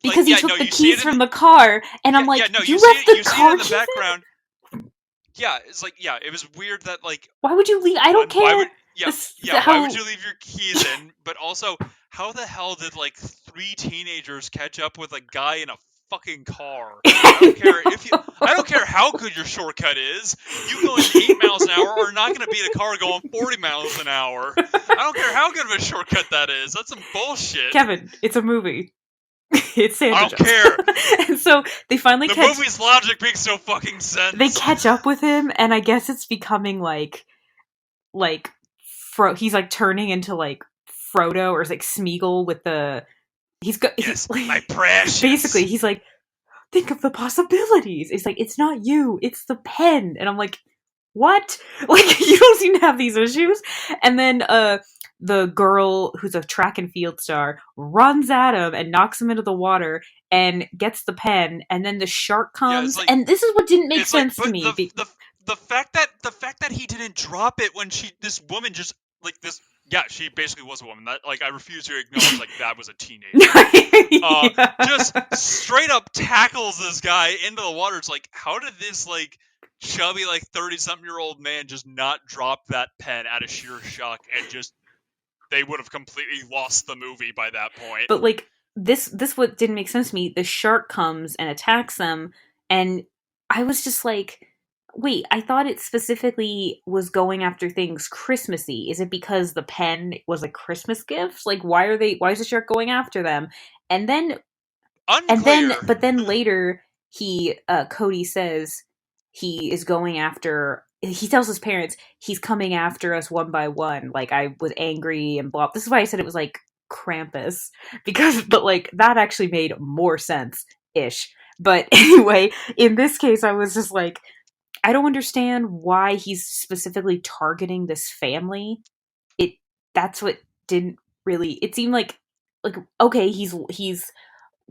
Like, Because he yeah, no, took the you see it keys in from the car, and I'm yeah, like, no, you left you the see it car in the keys in? background. Yeah, it's like, yeah, it was weird that like, Why would you leave? I don't one, why would, care. yeah, This why would how you leave your keys in? But also, how the hell did like three teenagers catch up with a guy in a fucking car? I don't care if you, I don't care how good your shortcut is. You going 8 miles an hour are not going to beat a car going 40 miles an hour. I don't care how good of a shortcut that is. That's some bullshit. Kevin, it's a movie. It's Santa I don't Jaws. care. And so they finally The movie's logic makes no fucking sense. they catch up with him, and I guess it's becoming like he's like turning into like Frodo, or like Smeagol with the Yes, my precious. basically he's like, think of the possibilities. It's like, it's not you, it's the pen. And I'm like, what? Like, you don't seem to have these issues. And then the girl who's a track and field star runs at him and knocks him into the water and gets the pen, and then the shark comes, like, and this is what didn't make sense like, to me. The fact that he didn't drop it when this woman just like this, yeah, she basically was a woman, that like I refuse to acknowledge like that was a teenager. Yeah. Just straight up tackles this guy into the water. It's like, how did this like chubby like 30-something-year-old man just not drop that pen out of sheer shock, and just they would have completely lost the movie by that point. But like, this what didn't make sense to me. The shark comes and attacks them, and I was just like, wait, I thought it specifically was going after things Christmassy. Is it because the pen was a Christmas gift? Like, why is the shark going after them? And then Unclear. but then later Cody says he is going after, he tells his parents he's coming after us one by one. Like, I was angry and blah. This is why I said it was like Krampus, but like that actually made more sense ish. But anyway, in this case, I was just like, I don't understand why he's specifically targeting this family. That's what didn't really, it seemed like okay, he's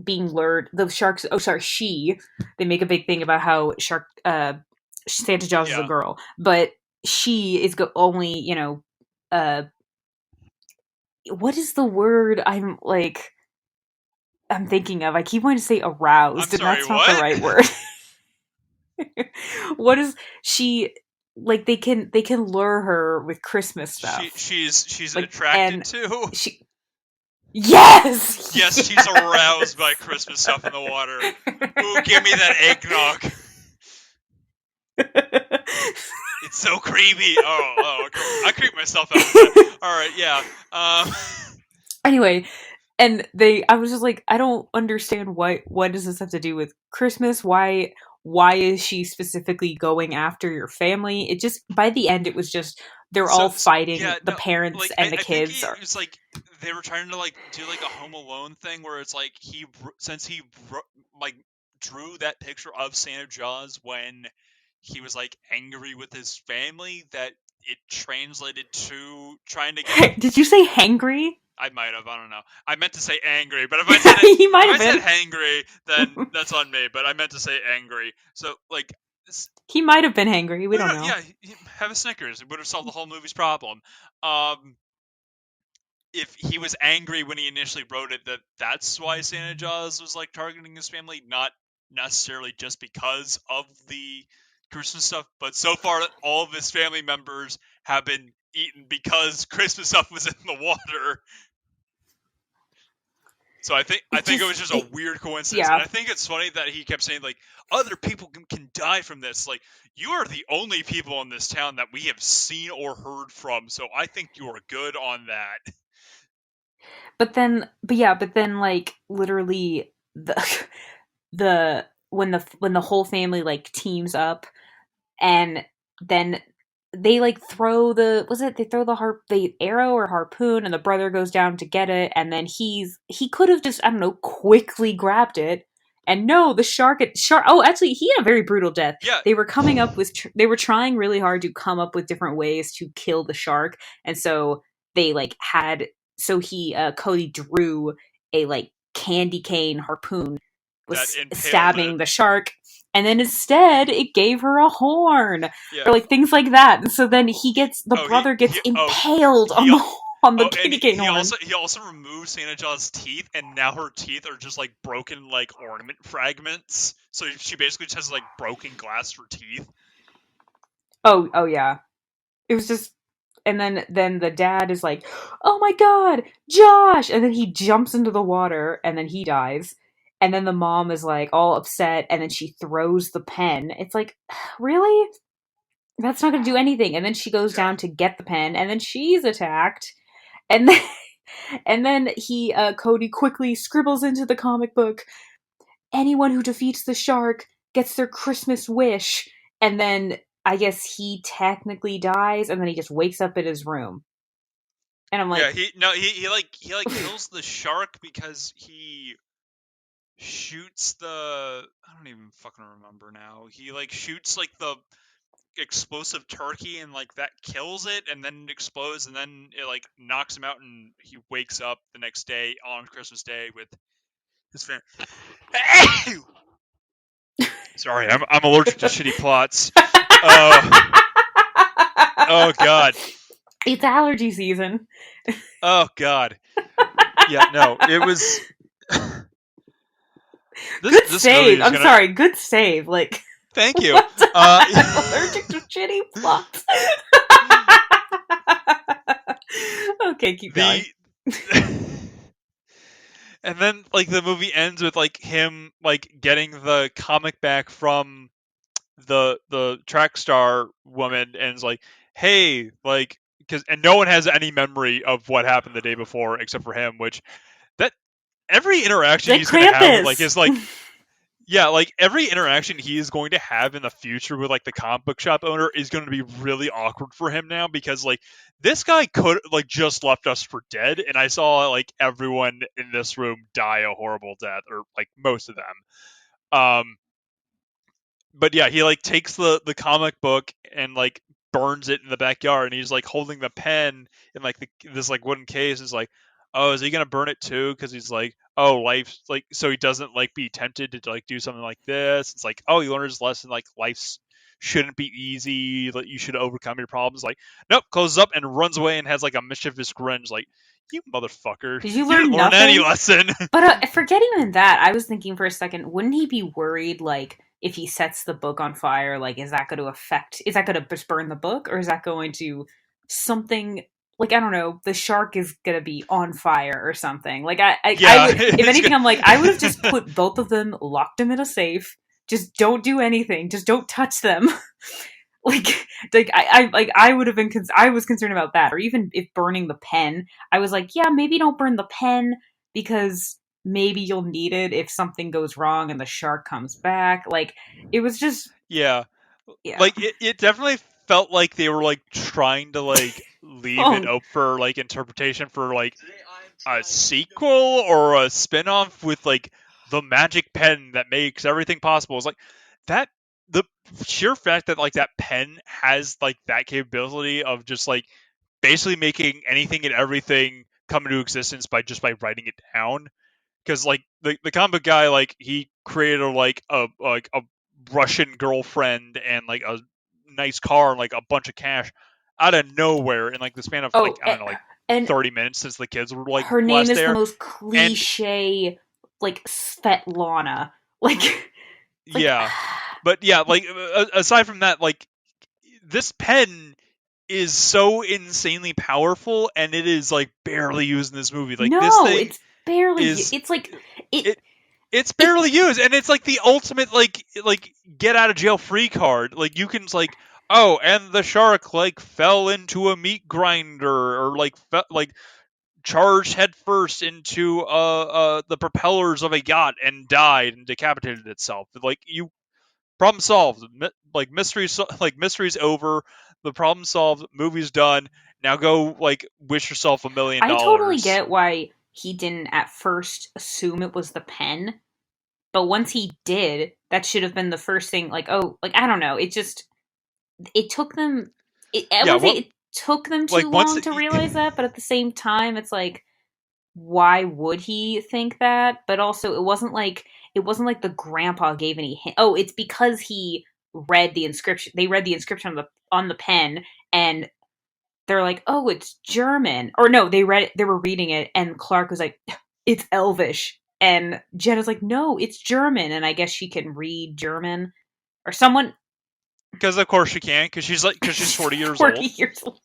being lured, the sharks, oh sorry, they make a big thing about how Santa Jaws is a girl, but she is only, what is the word I'm thinking of? I keep wanting to say aroused, and that's not the right word. What is she, like, they can lure her with Christmas stuff. She's like, attracted to. Yes! Yes, she's aroused by Christmas stuff in the water. Ooh, give me that eggnog. It's so creepy. Okay. I creep myself out with that. All right, yeah. Anyway, I was just like, I don't understand what does this have to do with Christmas? Why is she specifically going after your family? It just, by the end, it was just they're all Yeah, fighting, the no, parents like and the I think kids it are. was like they were trying to like do like a Home Alone thing where it's like since like drew that picture of Santa Claus when he was like angry with his family, that it translated to trying to get the. Did you say hangry? I might have. I don't know. I meant to say angry, but if I said it, He might if I have said been. hangry, then that's on me. But I meant to say angry. So like, He might have been hangry. We oh don't no, know. yeah, have a Snickers. It would have solved the whole movie's problem. Um, if he was angry when he initially wrote it, that's why Santa Claus was like targeting his family, not necessarily just because of the Christmas stuff. But so far, all of his family members have been eaten because Christmas stuff was in the water. So I think it was just a weird coincidence, and Yeah. I think it's funny that he kept saying like other people can die from this. Like you are the only people in this town that we have seen or heard from, so I think you are good on that. But then, like, literally the when the whole family like teams up, and then they like throw they throw the arrow or harpoon, and the brother goes down to get it, and then he could have just, I don't know, quickly grabbed it. And no, the shark, oh, actually, he had a very brutal death. Yeah, They were coming up with they were trying really hard to come up with different ways to kill the shark. And so they like had so he Cody drew a like candy cane harpoon, that was impaled it. stabbing the shark, and then instead it gave her a horn, Yeah. or like things like that. And so then the Oh, brother gets impaled he on the and candy cane horn. he also removed Santa Claus' teeth, and now her teeth are just like broken like ornament fragments. So she basically just has like broken glass for teeth. Oh yeah, it was just. And then the dad is like, "Oh my god, Josh!" And then he jumps into the water, and then he dies. And then the mom is like all upset, and then she throws the pen. It's like, really? That's not going to do anything. And then she goes Yeah. down to get the pen, and then she's attacked. And then and then Cody quickly scribbles into the comic book, anyone who defeats the shark gets their Christmas wish. And then I guess he technically dies, and then he just wakes up in his room. And I'm Yeah, like, he kills the shark because he shoots the, I don't even fucking remember now. He like shoots like the explosive turkey, and like that kills it, and then it explodes, and then it like knocks him out, and he wakes up the next day on Christmas Day with his family. Sorry, I'm allergic to shitty plots. Oh god. it's allergy season. Oh god. Yeah, no, it was. Good This movie save. is I'm gonna. sorry, good save. Like, Thank you. what? I'm allergic to shitty plots. Okay, keep going. the and then like the movie ends with like him like getting the comic back from the track star woman, and it's like, hey, like, because and no one has any memory of what happened the day before except for him, which that every interaction Like he's gonna have with like Krampus. his like. Yeah, like every interaction he is going to have in the future with like the comic book shop owner is going to be really awkward for him now, because like this guy could like just left us for dead, and I saw like everyone in this room die a horrible death, or like most of them. But yeah, he like takes the comic book and like burns it in the backyard, and he's like holding the pen in like this like wooden case. Is like, oh, is he gonna burn it too? Because he's like, oh, life's like, so he doesn't like be tempted to like do something like this. It's like, oh, he learned his lesson. Like life's shouldn't be easy. Like you should overcome your problems. Like, nope, closes up and runs away and has like a mischievous grin. Like, you motherfucker, Did you you learn didn't learn any nothing? lesson. But forget even that. I was thinking for a second, wouldn't he be worried, like, if he sets the book on fire, like, is that going to is that going to just burn the book, or is that going to something, like, I don't know, the shark is going to be on fire or something. Like, I Yeah, would, if it's anything, I'm like, I would have just good. put both of them, locked them in a safe, just don't do anything, just don't touch them. Like, I would have been, I was concerned about that, or even if burning the pen. I was like, yeah, maybe don't burn the pen because maybe you'll need it if something goes wrong and the shark comes back. Like, it was just, Yeah, yeah. like it definitely felt like they were like trying to like leave it Oh, up for like interpretation for like a sequel or a spin-off with like the magic pen that makes everything possible. It's like that the sheer fact that like that pen has like that capability of just like basically making anything and everything come into existence by writing it down. Because like the comic guy, like he created a Russian girlfriend and like a nice car and like a bunch of cash out of nowhere in like the span of like oh, I don't know, like and 30 minutes since the kids were like her name last is the there. most And cliche, like Svetlana. Like, it's like, yeah, but yeah, like aside from that, like this pen is so insanely powerful, and it is like barely used in this movie. Like this no, thing it's barely. is It's like it. it it's It barely used, and it's like the ultimate like get out of jail free card. Like you can like, oh, and the shark like fell into a meat grinder or like like charged headfirst into the propellers of a yacht and died and decapitated itself. Like you problem solved. Like mystery's over. The problem solved. Movie's done. Now go like wish yourself $1 million. I totally get why he didn't at first assume it was the pen, but once he did, that should have been the first thing. Like, oh, like I don't know. It just it took them. I Yeah, wouldn't say what it took them too like once long to realize that, but at the same time, it's like, why would he think that? But also, it wasn't like the grandpa gave any hint. Oh, it's because he read the inscription. They read the inscription on the pen, and they're like, "Oh, it's German." Or no, they were reading it, and Clark was like, "It's Elvish." And Jenna's like, "No, it's German." And I guess she can read German, or someone. because of course she can because she's She's 40 years 40 old. years old.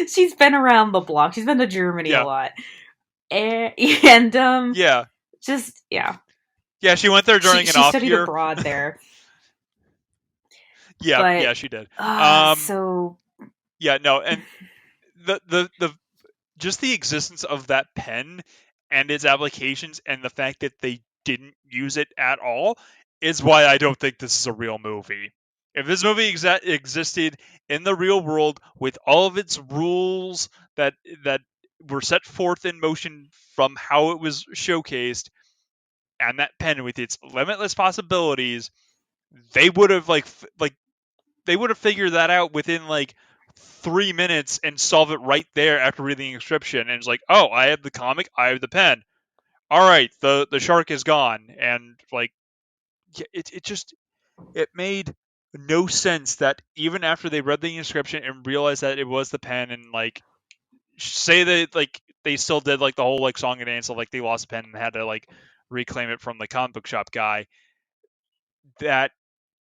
She's been around the block. She's been to Germany a Yeah, lot. And yeah, just yeah. yeah. She went there She during an she off studied year. abroad there. Yeah, But yeah, she did. Um, so yeah, no, and the just the existence of that pen and its applications and the fact that they didn't use it at all is why I don't think this is a real movie. If this movie existed in the real world with all of its rules that were set forth in motion from how it was showcased, and that pen with its limitless possibilities, they would have like they would have figured that out within like 3 minutes and solve it right there after reading the inscription. And it's like, oh, I have the comic, I have the pen. All right, the shark is gone, and like it just it made no sense that even after they read the inscription and realized that it was the pen, and like say that like they still did like the whole like song and dance of like they lost the pen and had to like reclaim it from the comic book shop guy, that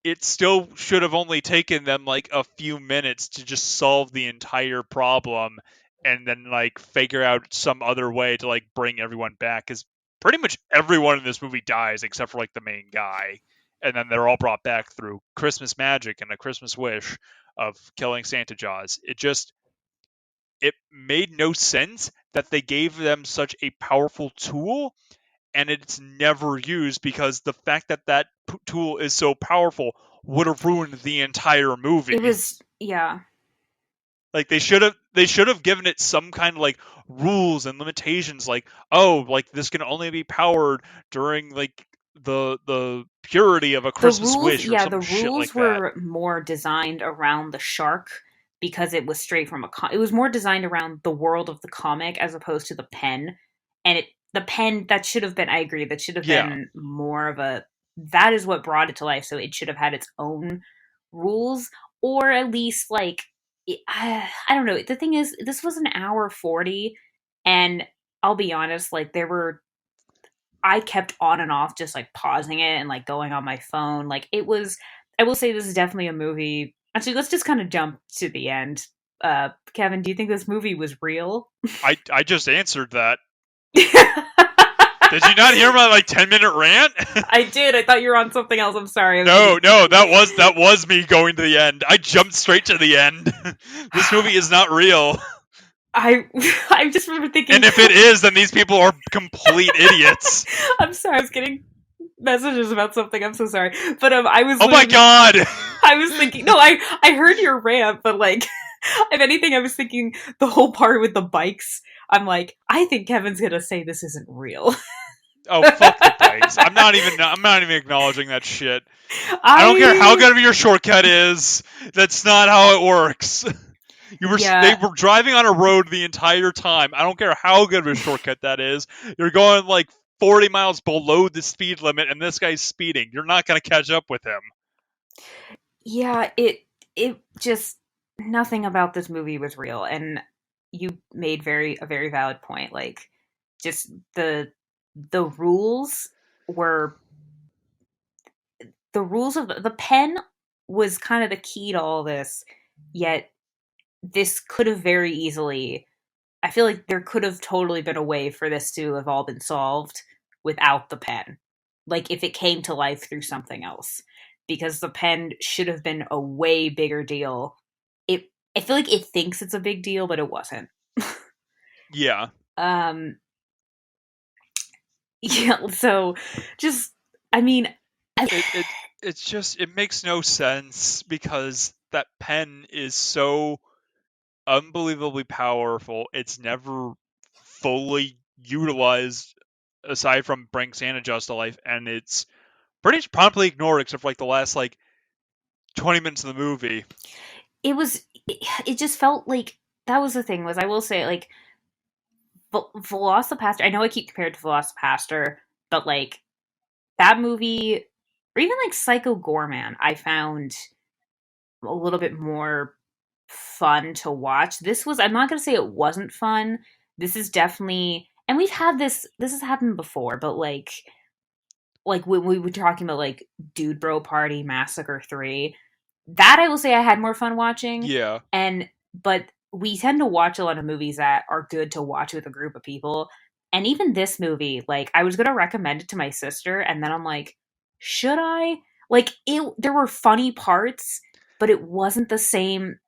it still should have only taken them like a few minutes to just solve the entire problem and then like figure out some other way to like bring everyone back, because pretty much everyone in this movie dies except for like the main guy, and then they're all brought back through Christmas magic and a Christmas wish of killing Santa Jaws. It made no sense that they gave them such a powerful tool and it's never used, because the fact that tool is so powerful would have ruined the entire it movie. was yeah. Like they should have given it some kind of like rules and limitations, like, oh, like this can only be powered during like the purity of a The Christmas rules, wish or yeah, some the shit rules like that. were more designed around the shark because it was straight from it was more designed around the world of the comic as opposed to the pen. And the pen that should have been, I agree, that should have Yeah, been more of a, that is what brought it to life, so it should have had its own rules, or at least like I don't know. The thing is, this was an hour 40, and I'll be honest, like there were, I kept on and off just like pausing it and like going on my phone. Like it was, I will say this is definitely a movie. Actually, let's just kind of jump to the end. Kevin, do you think this movie was real? I just answered that. Did you not hear my like 10-minute rant? I did. I thought you were on something else. I'm sorry. No, that was me going to the end. I jumped straight to the end. This movie is not real. I just remember thinking. And if it is, then these people are complete idiots. I'm sorry. I was getting messages about something. I'm so sorry. But I was. Oh my god! I was thinking. No, I heard your rant, but like, if anything, I was thinking the whole part with the bikes. I'm like, I think Kevin's gonna say this isn't real. Oh fuck the bikes! I'm not even acknowledging that shit. I don't care how good of your shortcut is. That's not how it works. They were driving on a road the entire time. I don't care how good of a shortcut that is. You're going like 40 miles below the speed limit, and this guy's speeding. You're not going to catch up with him. Yeah, it just nothing about this movie was real, and you made a very valid point. Like, just the rules were the rules of the pen was kind of the key to all this. Yet this could have very easily. I feel like there could have totally been a way for this to have all been solved without the pen. Like if it came to life through something else. Because the pen should have been a way bigger deal. I feel like it thinks it's a big deal, but it wasn't. Yeah. Yeah, so just I mean it makes no sense because that pen is so unbelievably powerful. It's never fully utilized aside from bring Santa Claus to life, and it's pretty much promptly ignored except for like the last like 20 minutes of the movie. It just felt like that was the thing was I will say like Velocipaster, I know I keep compared to Velocipaster, but like that movie or even like Psycho Gorman, I found a little bit more fun to watch. I'm not going to say it wasn't fun. This is definitely, and we've had this has happened before, but like when we were talking about like Dude Bro Party Massacre 3, that I will say I had more fun watching. Yeah. But we tend to watch a lot of movies that are good to watch with a group of people. And even this movie, like I was going to recommend it to my sister and then I'm like, should I? Like there were funny parts, but it wasn't the same.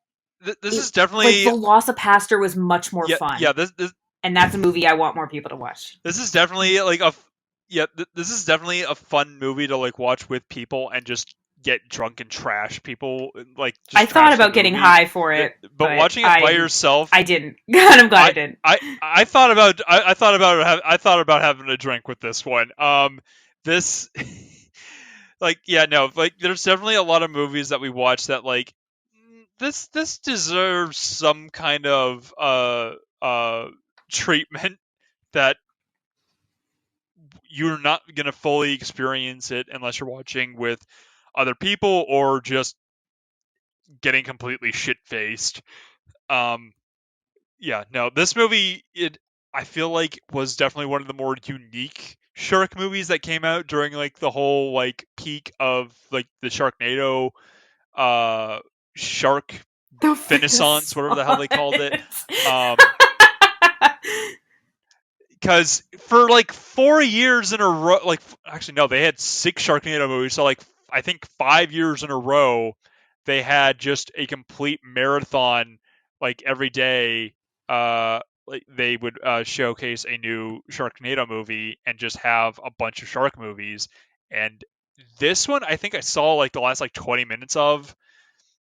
This is definitely like Velocipaster was much more fun. Yeah, and that's a movie I want more people to watch. This is definitely like this is definitely a fun movie to like watch with people and just get drunk and trash people. Like just I thought about getting high for it, but watching it by yourself, I didn't. God, I'm glad I didn't. I thought about having a drink with this one. This like yeah no like there's definitely a lot of movies that we watch that like this deserves some kind of treatment that you're not going to fully experience it unless you're watching with other people or just getting completely shit-faced. Yeah, no, this movie, I feel like was definitely one of the more unique shark movies that came out during like the whole like peak of like the Sharknado shark Renaissance, whatever the hell they called it. Because for like 4 years in a row, like actually no, they had 6 Sharknado movies. So like I think 5 years in a row, they had just a complete marathon. Like every day, like they would showcase a new Sharknado movie and just have a bunch of shark movies. And this one, I think I saw like the last like 20 minutes of,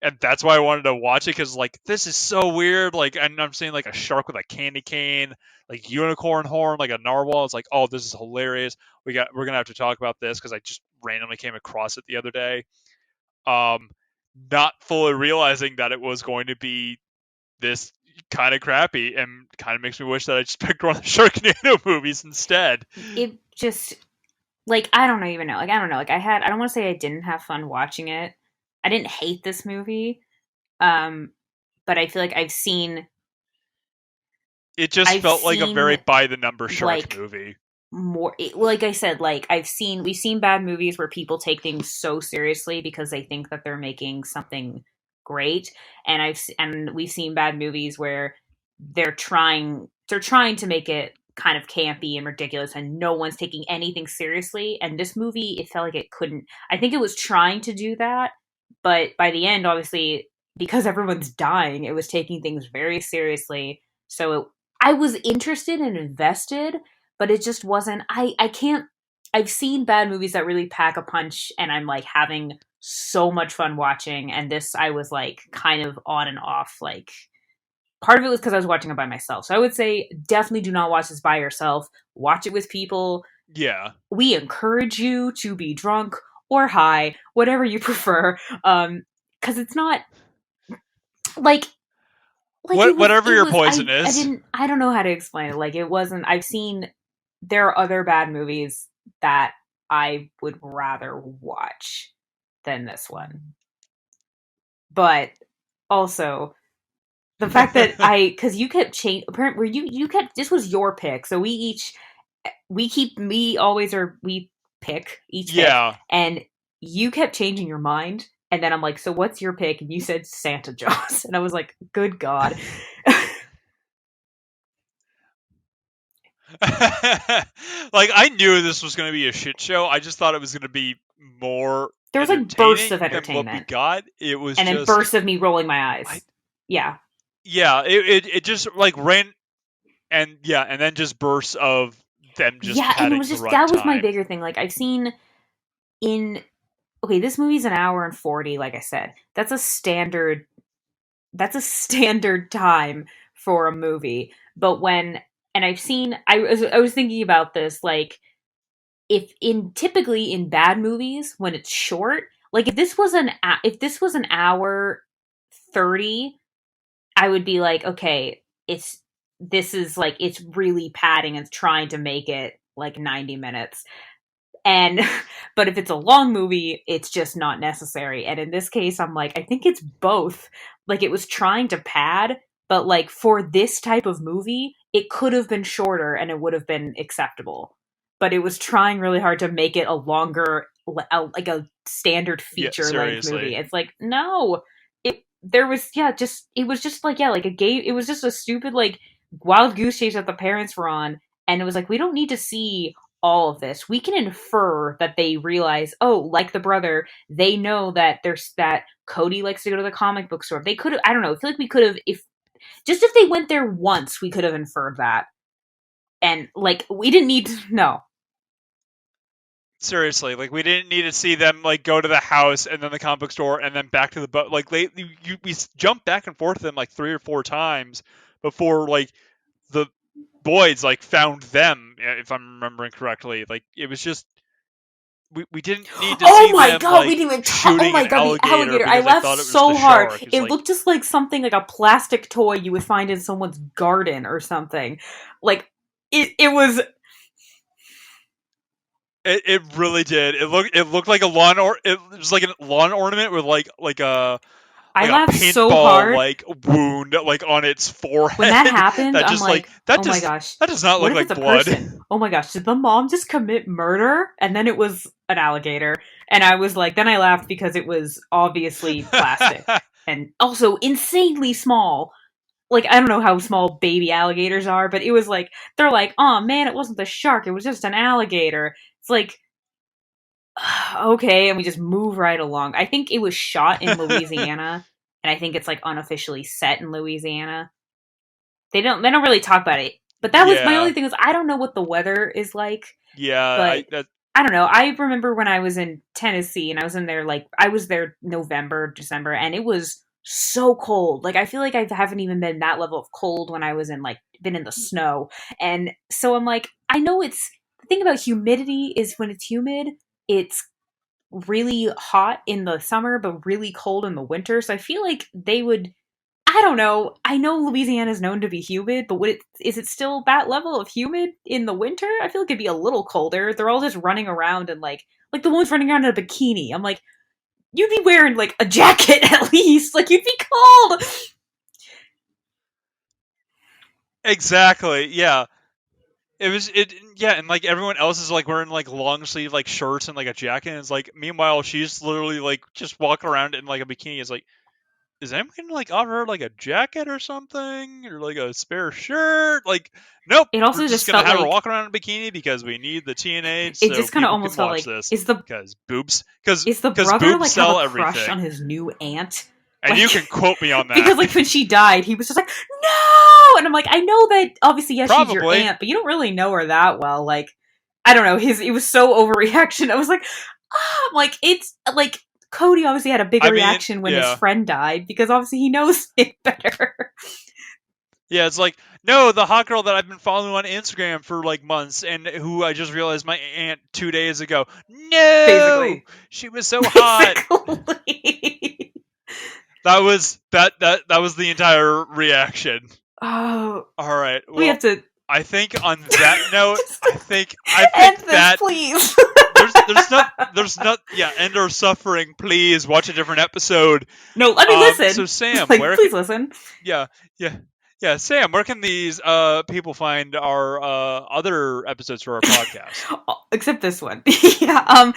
and that's why I wanted to watch it because like this is so weird. Like, and I'm seeing like a shark with a candy cane, like unicorn horn, like a narwhal. It's like, oh, this is hilarious. We're gonna have to talk about this because I just randomly came across it the other day. Not fully realizing that it was going to be this kind of crappy, and kind of makes me wish that I just picked one of the Sharknado movies instead. It just like I don't even know. Like I don't know. Like I don't want to say I didn't have fun watching it. I didn't hate this movie. But I feel like I've seen it just felt like a very by the number shark movie. More like I said, like we've seen bad movies where people take things so seriously because they think that they're making something great, and we've seen bad movies where they're trying to make it kind of campy and ridiculous and no one's taking anything seriously. And this movie, it felt like it couldn't. I think it was trying to do that, but by the end, obviously, because everyone's dying, it was taking things very seriously. So I was interested and invested, but it just wasn't. I can't. I've seen bad movies that really pack a punch, and I'm like having so much fun watching. And this, I was like kind of on and off. Like part of it was because I was watching it by myself. So I would say definitely do not watch this by yourself. Watch it with people. Yeah. We encourage you to be drunk or high, whatever you prefer. Because it's not like Whatever your poison I is. didn't. I don't know how to explain it. Like it wasn't. I've seen there are other bad movies that I would rather watch than this one. But also the fact that because you kept change apparently you kept this was your pick, so we pick each pick, Yeah. and you kept changing your mind, and then I'm like, so what's your pick? And you said Santa Jaws, and I was like, good God. Like I knew this was going to be a shit show. I just thought it was going to be more There was like bursts of entertaining than what we entertainment, got. It was and then just bursts of me rolling my I eyes. Yeah. yeah, it just like ran and then just bursts of them just Yeah, and it padding was the just that was my runtime. bigger thing. Like I've seen in okay, this movie's an hour and 40, like I said. That's a standard time for a movie. But when and I've seen I was thinking about this, like typically in bad movies when it's short, like if this was an hour 30, I would be like, okay, this is like it's really padding and trying to make it like 90 minutes. And but if it's a long movie, it's just not necessary. And in this case, I'm like, I think it's both. Like it was trying to pad, but like for this type of movie, it could have been shorter and it would have been acceptable. But it was trying really hard to make it a longer, like a standard Yeah, feature length movie. seriously. It's like no, there was just it was just like like a game. It was just a stupid like wild goose chase that the parents were on, and it was like we don't need to see all of this. We can infer that they realize, oh, like the brother, they know that there's that Cody likes to go to the comic book store. They could have, I don't know, I feel like we could have, if they went there once, we could have inferred that. And like, we didn't need to, no. Seriously, like we didn't need to see them like go to the house and then the comic book store and then back to the boat. Like we jumped back and forth them like 3 or 4 times before like the Boyds like found them, if I'm remembering correctly. Like it was just we didn't need to Oh see my them god, we like didn't even talk. Oh shooting my an god, the alligator alligator. I because they laughed thought it was the so hard. shark. It's It like looked just like something like a plastic toy you would find in someone's garden or something. Like, it was. it really did. It looked like a lawn or it was like a lawn ornament with I like a laughed so paintball hard. like wound like on its When that forehead happened, that I'm just like like, that oh my just gosh, that does not what look if it's like a blood. person? Oh my gosh, did the mom just commit murder? And then it was an alligator. And I was like, then I laughed because it was obviously plastic and also insanely small. Like, I don't know how small baby alligators are, but it was like, they're like, oh man, it wasn't the shark, it was just an alligator. It's like, okay, and we just move right along. I think it was shot in Louisiana, and I think it's like unofficially set in Louisiana. They don't really talk about it. But that was my only Yeah, thing is I don't know what the weather is like, yeah. but I that I don't know. I remember when I was in Tennessee and I was there November, December, and it was so cold. Like I feel like I haven't even been that level of cold when I was in like been in the snow. And so I'm like, I know it's the thing about humidity is when it's humid, it's really hot in the summer but really cold in the winter. So I feel like they would I don't know. I know Louisiana is known to be humid, but is it still that level of humid in the winter? I feel like it'd be a little colder. They're all just running around and like the ones running around in a bikini. I'm like, you'd be wearing like a jacket at least. Like you'd be cold. exactly. Yeah. Yeah, and like everyone else is like wearing like long sleeve like shirts and like a jacket and it's like meanwhile she's literally like just walking around in like a bikini. It's like is anyone gonna like offer her like a jacket or something, or like a spare shirt? Like, nope, It we're also just just gonna felt have her like walk around in a bikini because we need the TNA it so just kind of people can almost felt watch like this because is the because brother boobs like have a sell crush on everything, his new aunt? and you Like can quote me on that. because like when she died, he was just like no, and I'm like I know that obviously yes she's your Probably. aunt, but you don't really know her that well. Like I don't know, it was so overreaction. I was like ah, I'm like it's like Cody obviously had a bigger I mean, reaction when his yeah. friend died because obviously he knows it better. Yeah, it's like, no, the hot girl that I've been following on Instagram for like months and who I just realized my aunt 2 days ago. No! Basically. She was so hot. Basically. That was the entire reaction. Oh, All right. we have Well, to I think on that note, just I end think this, that please. there's not yeah, end our suffering, please. Watch a different episode. No, I mean, So listen. Sam, Like, please listen. yeah, yeah, yeah. Sam, where can these people find our other episodes for our podcast? Except this one. Yeah.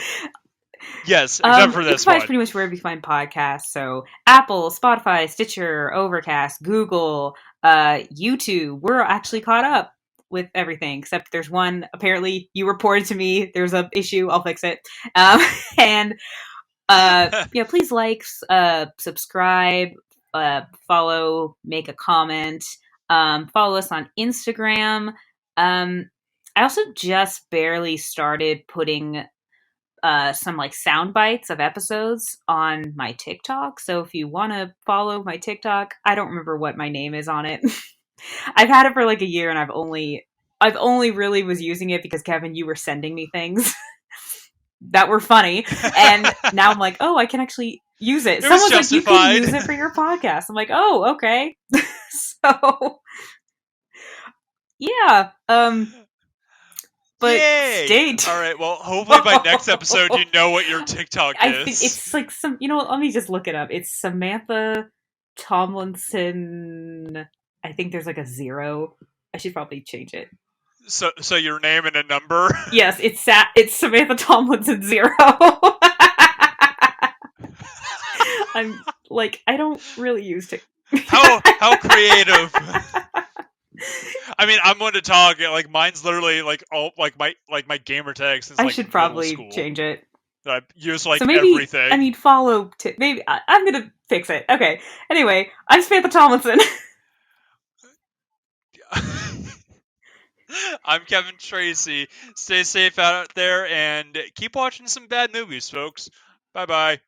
Yes, except for You can this find us one. pretty much wherever you find podcasts. So Apple, Spotify, Stitcher, Overcast, Google, YouTube. We're actually caught up with everything except there's one. Apparently, you reported to me. There's a issue. I'll fix it. And yeah, please like, subscribe, follow, make a comment, follow us on Instagram. I also just barely started putting some like sound bites of episodes on my TikTok. So if you want to follow my TikTok, I don't remember what my name is on it. I've had it for like a year, and I've only really was using it because Kevin, you were sending me things that were funny, and now I'm like, oh, I can actually use it. It was Someone's like, you can justified. use it for your podcast. I'm like, oh, okay. So yeah, but Yay! stay All right. Well, tuned. hopefully by next episode you know what your TikTok I think is. it's like some, let me just look it up. It's Samantha Tomlinson. I think there's like a 0. I should probably change it. So your name and a number. Yes, it's Samantha Tomlinson 0. I'm like, I don't really use it. How creative. I mean, I'm going to talk. Like mine's literally like all like my gamer tag since I like should middle probably school. change it. I use like So maybe, everything. I mean, follow. Maybe I'm gonna fix it. Okay. Anyway, I'm Samantha Tomlinson. I'm Kevin Tracy. Stay safe out there and keep watching some bad movies, folks. Bye bye.